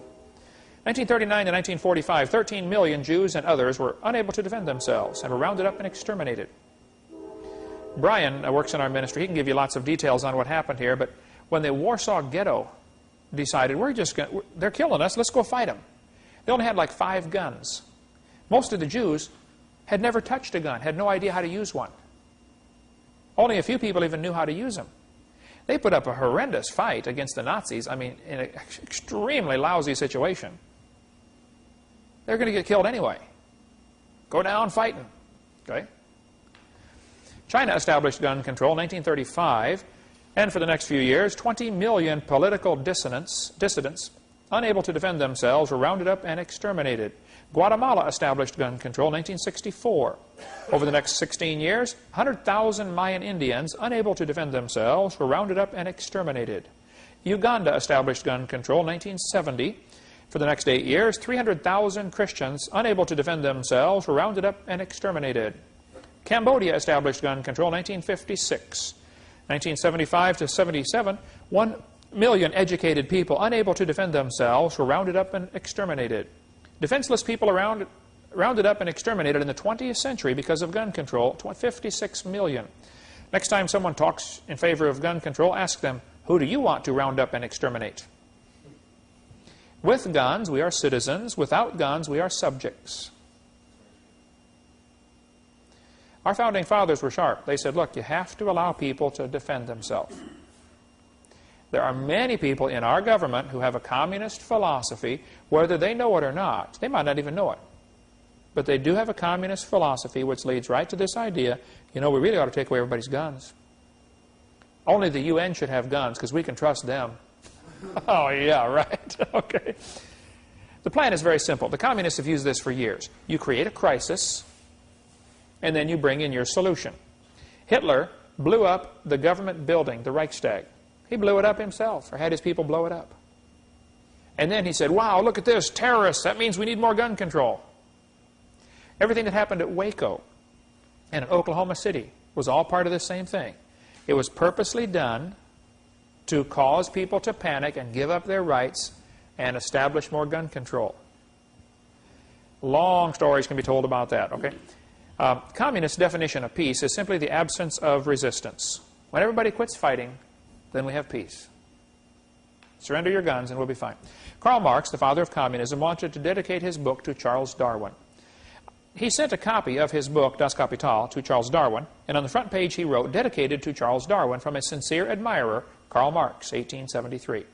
1939 to 1945, 13 million Jews and others were unable to defend themselves and were rounded up and exterminated. Brian works in our ministry. He can give you lots of details on what happened here, but when the Warsaw Ghetto decided, they're killing us, let's go fight them. They only had like 5 guns. Most of the Jews had never touched a gun, had no idea how to use one. Only a few people even knew how to use them. They put up a horrendous fight against the Nazis, I mean, in an extremely lousy situation. They're going to get killed anyway. Go down fighting. Okay? China established gun control in 1935, and for the next few years, 20 million political dissidents unable to defend themselves were rounded up and exterminated. Guatemala established gun control in 1964. Over the next 16 years, 100,000 Mayan Indians unable to defend themselves were rounded up and exterminated. Uganda established gun control in 1970. For the next 8 years, 300,000 Christians unable to defend themselves were rounded up and exterminated. Cambodia established gun control in 1956. 1975 to 77, 1 million educated people unable to defend themselves were rounded up and exterminated. Defenseless people rounded up and exterminated in the 20th century because of gun control, 56 million. Next time someone talks in favor of gun control, ask them, who do you want to round up and exterminate? With guns, we are citizens. Without guns, we are subjects. Our founding fathers were sharp. They said, look, you have to allow people to defend themselves. There are many people in our government who have a communist philosophy, whether they know it or not. They might not even know it. But they do have a communist philosophy which leads right to this idea, you know, we really ought to take away everybody's guns. Only the UN should have guns because we can trust them. Oh, yeah, right. Okay. The plan is very simple. The communists have used this for years. You create a crisis, and then you bring in your solution. Hitler blew up the government building, the Reichstag. He blew it up himself, or had his people blow it up. And then he said, wow, look at this, terrorists, that means we need more gun control. Everything that happened at Waco and at Oklahoma City was all part of the same thing. It was purposely done to cause people to panic and give up their rights and establish more gun control. Long stories can be told about that, okay? Communist definition of peace is simply the absence of resistance. When everybody quits fighting, then we have peace. Surrender your guns and we'll be fine. Karl Marx, the father of communism, wanted to dedicate his book to Charles Darwin. He sent a copy of his book, Das Kapital, to Charles Darwin, and on the front page he wrote, dedicated to Charles Darwin from a sincere admirer, Karl Marx, 1873.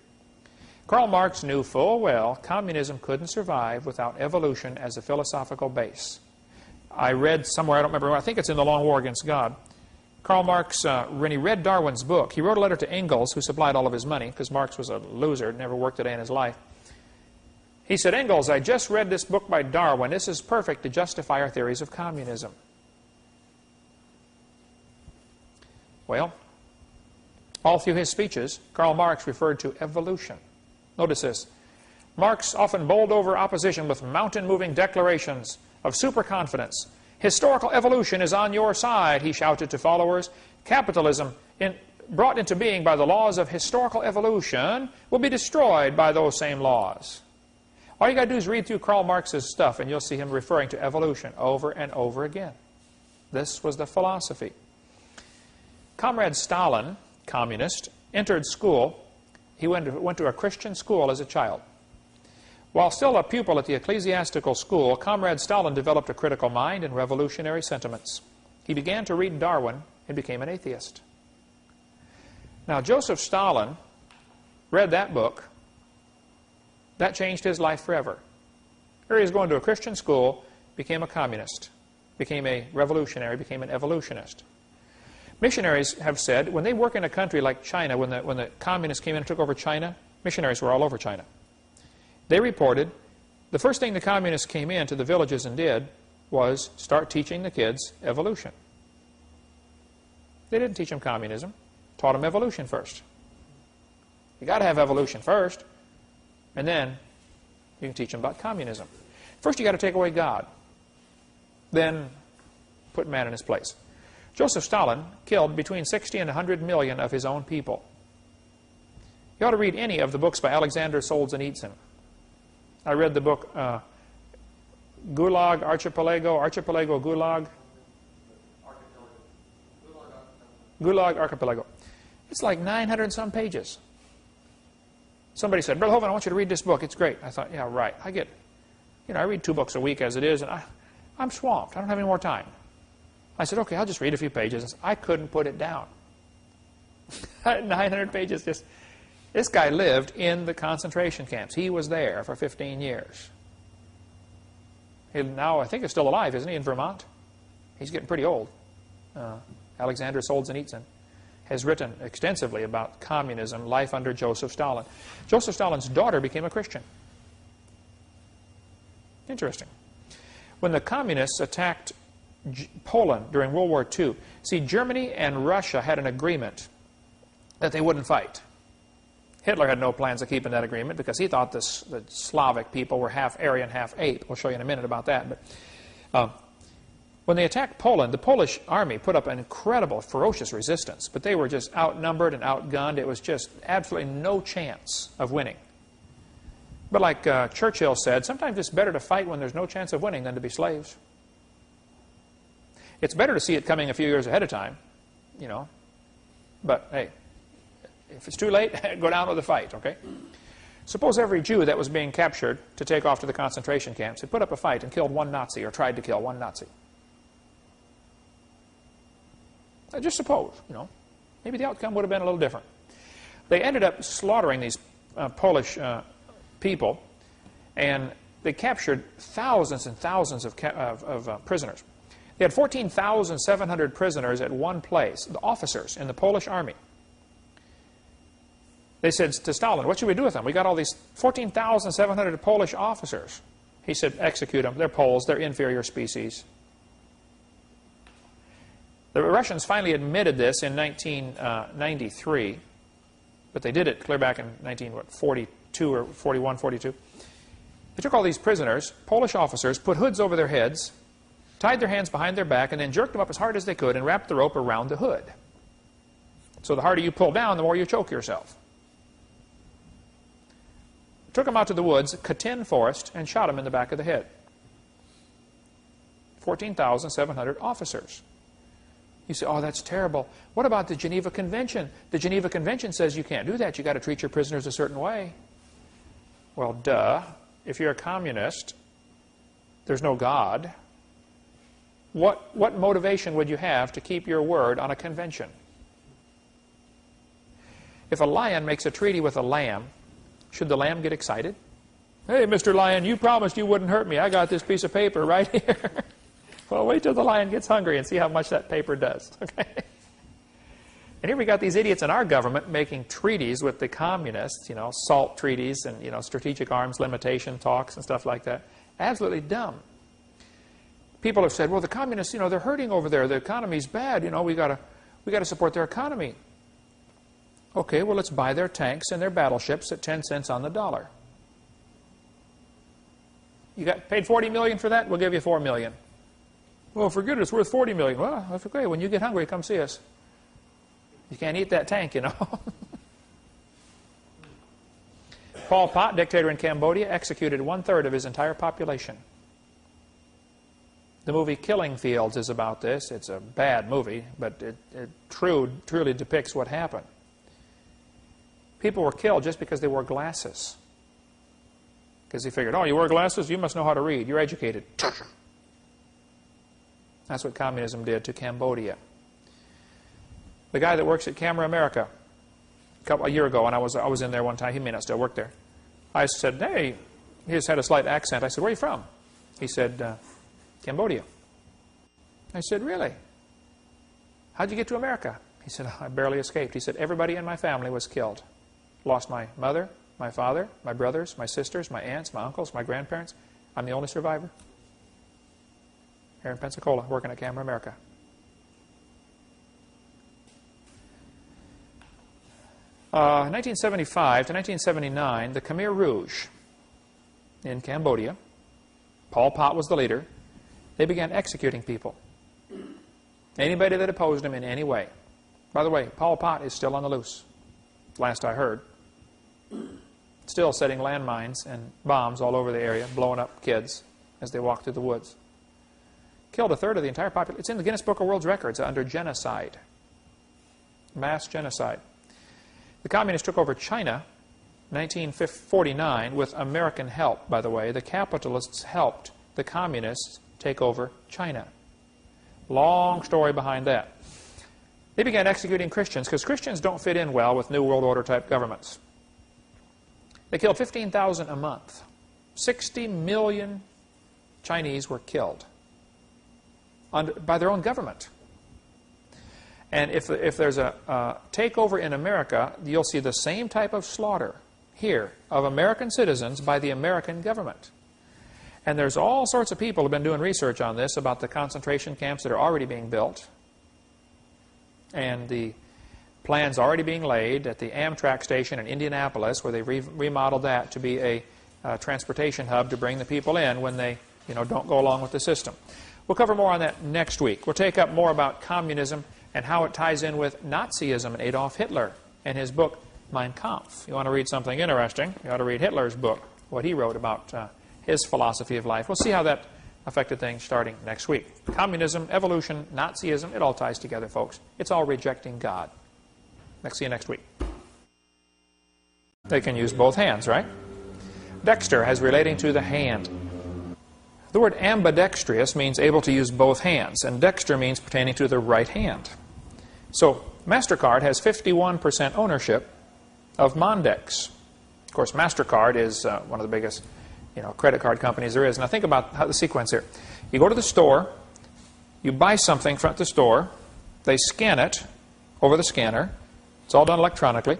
Karl Marx knew full well communism couldn't survive without evolution as a philosophical base. I read somewhere, I don't remember, I think it's in The Long War Against God, Karl Marx, when he read Darwin's book, he wrote a letter to Engels, who supplied all of his money, because Marx was a loser, never worked a day in his life. He said, Engels, I just read this book by Darwin. This is perfect to justify our theories of communism. Well, all through his speeches, Karl Marx referred to evolution. Notice this. Marx often bowled over opposition with mountain-moving declarations of superconfidence. Historical evolution is on your side, he shouted to followers. Capitalism, brought into being by the laws of historical evolution, will be destroyed by those same laws. All you got to do is read through Karl Marx's stuff, and you'll see him referring to evolution over and over again. This was the philosophy. Comrade Stalin, communist, entered school. He went to a Christian school as a child. While still a pupil at the ecclesiastical school, Comrade Stalin developed a critical mind and revolutionary sentiments. He began to read Darwin and became an atheist. Now, Joseph Stalin read that book. That changed his life forever. Here he was going to a Christian school, became a communist, became a revolutionary, became an evolutionist. Missionaries have said, when they work in a country like China, when the communists came in and took over China, missionaries were all over China. They reported the first thing the communists came in to the villages and did was start teaching the kids evolution. They didn't teach them communism, taught them evolution first. You got to have evolution first, and then you can teach them about communism. First you got to take away God, then put man in his place. Joseph Stalin killed between 60 and 100 million of his own people. You ought to read any of the books by Alexander Solzhenitsyn. I read the book Gulag Archipelago, Gulag. Gulag Archipelago. It's like 900 and some pages. Somebody said, Brother Hovind, I want you to read this book. It's great. I thought, yeah, right. I read 2 books a week as it is, and I'm swamped. I don't have any more time. I said, okay, I'll just read a few pages. I couldn't put it down. 900 pages. This guy lived in the concentration camps. He was there for 15 years. He now, I think, is still alive, isn't he, in Vermont? He's getting pretty old. Alexander Solzhenitsyn, has written extensively about communism, life under Joseph Stalin. Joseph Stalin's daughter became a Christian. Interesting. When the communists attacked Poland during World War II, see, Germany and Russia had an agreement that they wouldn't fight. Hitler had no plans of keeping that agreement because he thought the Slavic people were half Aryan, half ape. We'll show you in a minute about that. But when they attacked Poland, the Polish army put up an incredible, ferocious resistance, but they were just outnumbered and outgunned. It was just absolutely no chance of winning. But like Churchill said, sometimes it's better to fight when there's no chance of winning than to be slaves. It's better to see it coming a few years ahead of time, you know. But, hey, if it's too late, go down with the fight, okay? Suppose every Jew that was being captured to take off to the concentration camps had put up a fight and killed one Nazi or tried to kill one Nazi. Just suppose, you know, maybe the outcome would have been a little different. They ended up slaughtering these Polish people, and they captured thousands and thousands of prisoners. They had 14,700 prisoners at one place, the officers in the Polish army. They said to Stalin, what should we do with them? We got all these 14,700 Polish officers. He said, execute them. They're Poles. They're inferior species. The Russians finally admitted this in 1993, but they did it clear back in 1942 or 41, 42. They took all these prisoners, Polish officers, put hoods over their heads, tied their hands behind their back, and then jerked them up as hard as they could and wrapped the rope around the hood. So the harder you pull down, the more you choke yourself. Took them out to the woods, Katyn Forest, and shot them in the back of the head. 14,700 officers. You say, oh, that's terrible. What about the Geneva Convention? The Geneva Convention says you can't do that. You've got to treat your prisoners a certain way. Well, duh. If you're a communist, there's no God. What motivation would you have to keep your word on a convention? If a lion makes a treaty with a lamb, should the lamb get excited? Hey, Mr. Lion, you promised you wouldn't hurt me. I got this piece of paper right here. Well, wait till the lion gets hungry and see how much that paper does. Okay? And here we got these idiots in our government making treaties with the communists, you know, SALT treaties and, you know, strategic arms limitation talks and stuff like that. Absolutely dumb. People have said, well, the communists, you know, they're hurting over there. The economy's bad. You know, we got to support their economy. Okay, well, let's buy their tanks and their battleships at 10 cents on the dollar. You got paid $40 million for that? We'll give you $4 million. Well, forget it, it's worth $40 million. Well, that's okay. When you get hungry, come see us. You can't eat that tank, you know. Pol Pot, dictator in Cambodia, executed 1/3 of his entire population. The movie Killing Fields is about this. It's a bad movie, but it truly depicts what happened. People were killed just because they wore glasses. Because they figured, oh, you wear glasses? You must know how to read. You're educated. That's what communism did to Cambodia. The guy that works at Camera America, a year ago, and I was in there one time. He may not still work there. I said, hey, he just had a slight accent. I said, where are you from? He said, Cambodia. I said, really? How'd you get to America? He said, I barely escaped. He said, everybody in my family was killed. Lost my mother, my father, my brothers, my sisters, my aunts, my uncles, my grandparents. I'm the only survivor. Here in Pensacola, working at Camera America. In 1975 to 1979, the Khmer Rouge in Cambodia, Pol Pot was the leader, they began executing people. Anybody that opposed him in any way. By the way, Pol Pot is still on the loose, last I heard. Still setting landmines and bombs all over the area, blowing up kids as they walk through the woods. Killed 1/3 of the entire population. It's in the Guinness Book of World Records under genocide. Mass genocide. The communists took over China in 1949 with American help, by the way. The capitalists helped the communists take over China. Long story behind that. They began executing Christians because Christians don't fit in well with New World Order type governments. They killed 15,000 a month. 60 million Chinese were killed by their own government. And if there's a takeover in America, you'll see the same type of slaughter here of American citizens by the American government. And there's all sorts of people who have been doing research on this, about the concentration camps that are already being built, and the plans already being laid at the Amtrak station in Indianapolis, where they've remodeled that to be a transportation hub to bring the people in when they don't go along with the system. We'll cover more on that next week. We'll take up more about communism and how it ties in with Nazism and Adolf Hitler and his book, Mein Kampf. You want to read something interesting, you ought to read Hitler's book, what he wrote about his philosophy of life. We'll see how that affected things starting next week. Communism, evolution, Nazism, it all ties together, folks. It's all rejecting God. See you next week. They can use both hands, right? Dexter has relating to the hand. The word ambidextrous means able to use both hands, and dexter means pertaining to the right hand. So MasterCard has 51% ownership of Mondex. Of course, MasterCard is one of the biggest credit card companies there is. Now think about how the sequence here. You go to the store, you buy something from the store, they scan it over the scanner. It's all done electronically.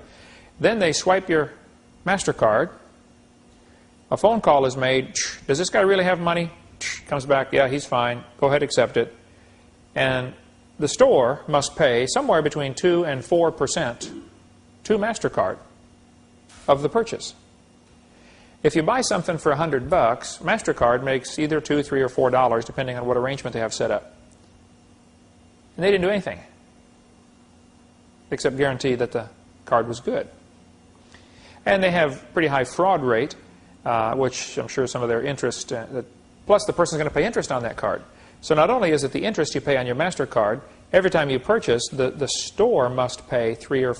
Then they swipe your MasterCard. A phone call is made. Does this guy really have money? Comes back, yeah, he's fine. Go ahead, accept it. And the store must pay somewhere between 2 and 4% to MasterCard of the purchase. If you buy something for $100, MasterCard makes either $2, $3, or $4, depending on what arrangement they have set up. And they didn't do anything except guarantee that the card was good. And they have pretty high fraud rate, which I'm sure some of their interest, plus the person's going to pay interest on that card. So not only is it the interest you pay on your MasterCard, every time you purchase, the store must pay 2 or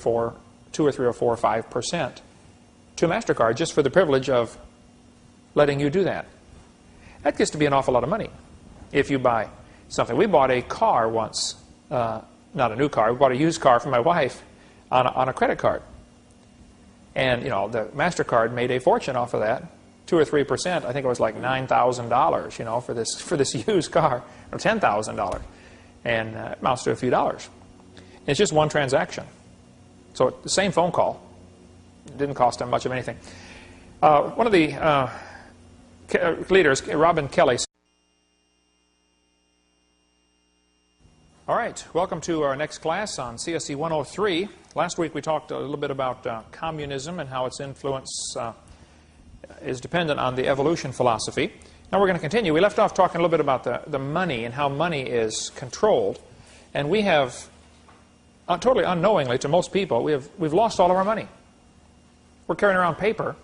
3 or 4 or 5% to MasterCard just for the privilege of letting you do that. That gets to be an awful lot of money if you buy something. We bought a car once, not a new car, we bought a used car for my wife on a credit card. And, the MasterCard made a fortune off of that, 2 or 3%. I think it was like $9,000, for this used car, or $10,000. And it amounts to a few dollars. And it's just one transaction. So the same phone call. It didn't cost them much of anything. One of the leaders, Robin Kelly. All right, welcome to our next class on CSE 103. Last week we talked a little bit about communism and how its influence is dependent on the evolution philosophy. Now we're going to continue. We left off talking a little bit about the money and how money is controlled. And we have, totally unknowingly to most people, we've lost all of our money. We're carrying around paper,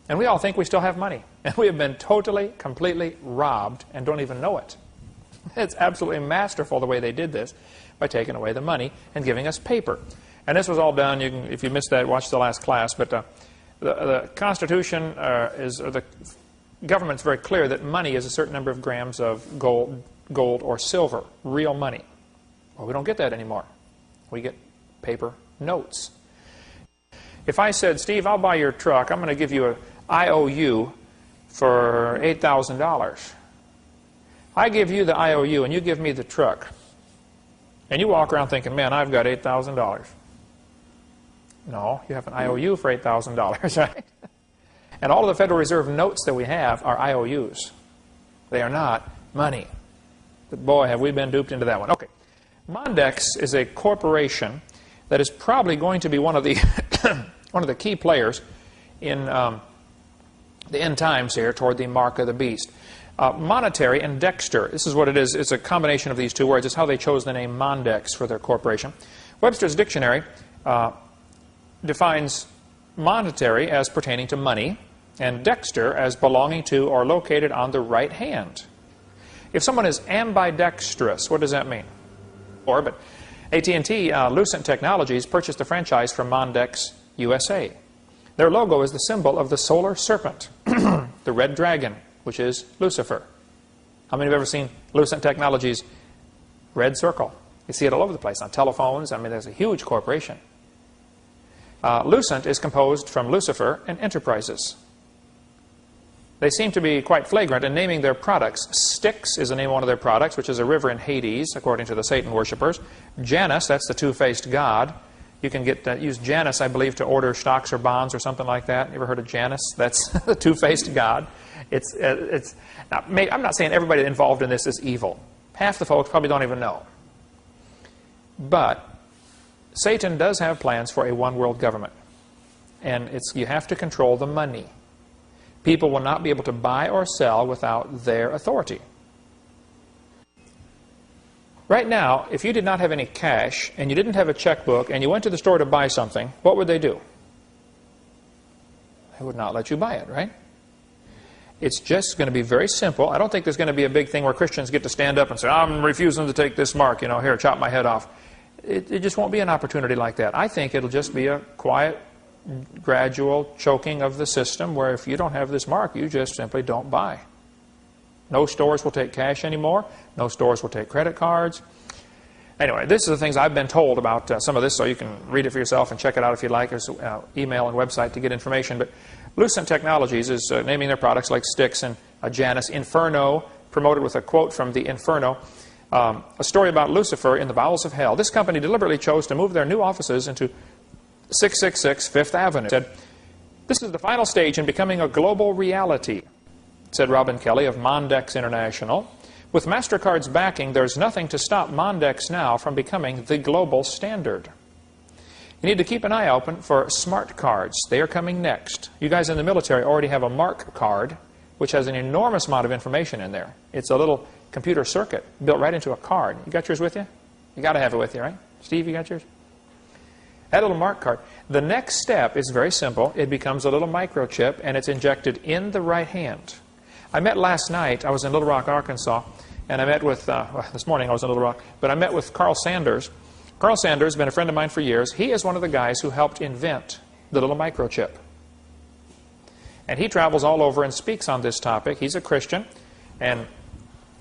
and we all think we still have money. And we have been totally, completely robbed and don't even know it. It's absolutely masterful the way they did this by taking away the money and giving us paper. And this was all done, if you missed that, watch the last class, but the Constitution or the government's very clear that money is a certain number of grams of gold or silver, real money. Well, we don't get that anymore. We get paper notes. If I said, Steve, I'll buy your truck, I'm going to give you an IOU for $8,000. I give you the IOU and you give me the truck. And you walk around thinking, man, I've got $8,000. No, you have an IOU for $8,000, right? And all of the Federal Reserve notes that we have are IOUs. They are not money. But boy, have we been duped into that one. Okay. Mondex is a corporation that is probably going to be one of the one of the key players in the end times here toward the mark of the beast. Monetary and Dexter, this is what it is. It's a combination of these two words. It's how they chose the name Mondex for their corporation. Webster's Dictionary defines monetary as pertaining to money and Dexter as belonging to or located on the right hand. If someone is ambidextrous, what does that mean? But AT&T Lucent Technologies purchased the franchise from Mondex USA. Their logo is the symbol of the solar serpent, the red dragon, which is Lucifer. How many have ever seen Lucent Technologies' red circle? You see it all over the place on telephones. I mean, there's a huge corporation. Lucent is composed from Lucifer and Enterprises. They seem to be quite flagrant in naming their products. Styx is the name of one of their products, which is a river in Hades, according to the Satan worshippers. Janus, that's the two-faced god. You can use Janus, I believe, to order stocks or bonds or something like that. You ever heard of Janus? That's the two-faced god. Now, I'm not saying everybody involved in this is evil. Half the folks probably don't even know. But Satan does have plans for a one-world government. And you have to control the money. People will not be able to buy or sell without their authority. Right now, if you did not have any cash and you didn't have a checkbook and you went to the store to buy something, what would they do? They would not let you buy it, right? It's just going to be very simple. I don't think there's going to be a big thing where Christians get to stand up and say, I'm refusing to take this mark, here, chop my head off. It just won't be an opportunity like that. I think it'll just be a quiet, gradual choking of the system where if you don't have this mark, you just simply don't buy. No stores will take cash anymore. No stores will take credit cards. Anyway, this is the things I've been told about some of this, so you can read it for yourself and check it out if you like. There's email and website to get information. But Lucent Technologies is naming their products like Styx and Janus. Inferno, promoted with a quote from the Inferno. A story about Lucifer in the bowels of hell. This company deliberately chose to move their new offices into 666 Fifth Avenue. It said, this is the final stage in becoming a global reality, said Robin Kelly of Mondex International. With MasterCard's backing, there's nothing to stop Mondex now from becoming the global standard. You need to keep an eye open for smart cards. They are coming next. You guys in the military already have a mark card, which has an enormous amount of information in there. It's a little computer circuit built right into a card. You got yours with you? You got to have it with you, right? Steve, you got yours? That little mark card. The next step is very simple. It becomes a little microchip, and it's injected in the right hand. I met last night. I was in Little Rock, Arkansas, and I met with, this morning I was in Little Rock, but I met with Carl Sanders. Carl Sanders has been a friend of mine for years. He is one of the guys who helped invent the little microchip. And he travels all over and speaks on this topic. He's a Christian and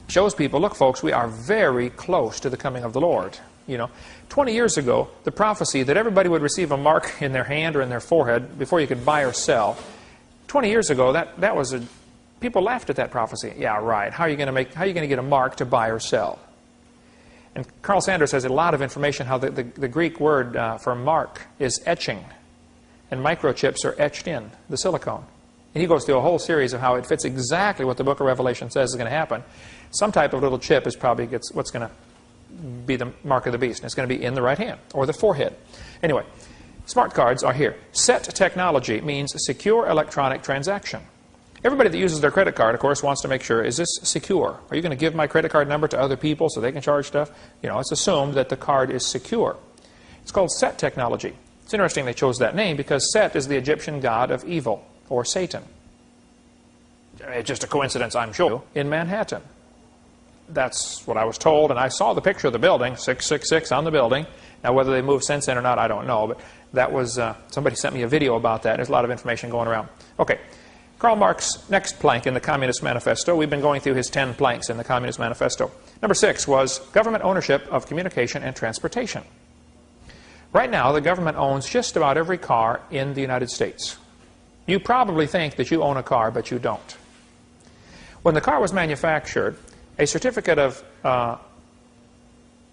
shows people, look, folks, we are very close to the coming of the Lord. 20 years ago, the prophecy that everybody would receive a mark in their hand or in their forehead before you could buy or sell, 20 years ago, that was people laughed at that prophecy. Yeah, right. How are you going to get a mark to buy or sell? And Carl Sanders has a lot of information how the Greek word for mark is etching, and microchips are etched in the silicone. And he goes through a whole series of how it fits exactly what the book of Revelation says is going to happen. Some type of little chip is probably what's going to be the mark of the beast. And it's going to be in the right hand or the forehead. Anyway, smart cards are here. SET technology means secure electronic transaction. Everybody that uses their credit card, of course, wants to make sure, is this secure? Are you going to give my credit card number to other people so they can charge stuff? It's assumed that the card is secure. It's called SET technology. It's interesting they chose that name because Set is the Egyptian god of evil, or Satan. It's just a coincidence, I'm sure, in Manhattan. That's what I was told, and I saw the picture of the building, 666 on the building. Now, whether they moved since then or not, I don't know, but that was, somebody sent me a video about that. There's a lot of information going around. Okay, Karl Marx's next plank in the Communist Manifesto. We've been going through his 10 planks in the Communist Manifesto. Number 6 was government ownership of communication and transportation. Right now, the government owns just about every car in the United States. You probably think that you own a car, but you don't. When the car was manufactured, a certificate of, I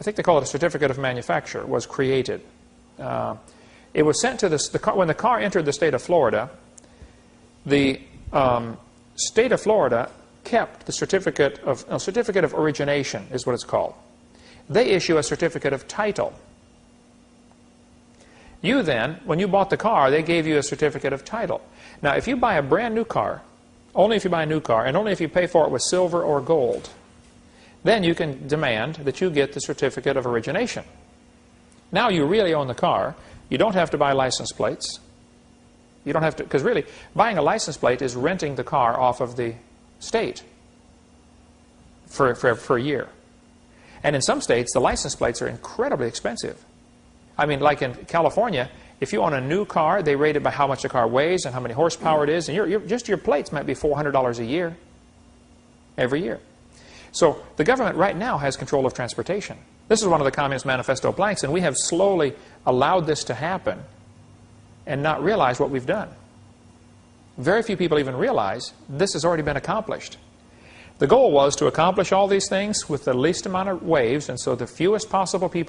think they call it a certificate of manufacture, was created. It was sent to when the car entered the state of Florida, the state of Florida kept the certificate of origination, is what it's called. They issue a certificate of title. You then, when you bought the car, they gave you a certificate of title. Now, if you buy a brand new car, only if you buy a new car, and only if you pay for it with silver or gold, then you can demand that you get the certificate of origination. Now you really own the car. You don't have to buy license plates. You don't have to, because really, buying a license plate is renting the car off of the state for a year. And in some states, the license plates are incredibly expensive. I mean, like in California, if you own a new car, they rate it by how much the car weighs and how many horsepower it is, and just your plates might be $400 a year, every year. So the government right now has control of transportation. This is one of the Communist Manifesto planks, and we have slowly allowed this to happen and not realized what we've done. very few people even realize this has already been accomplished. The goal was to accomplish all these things with the least amount of waves, and so the fewest possible people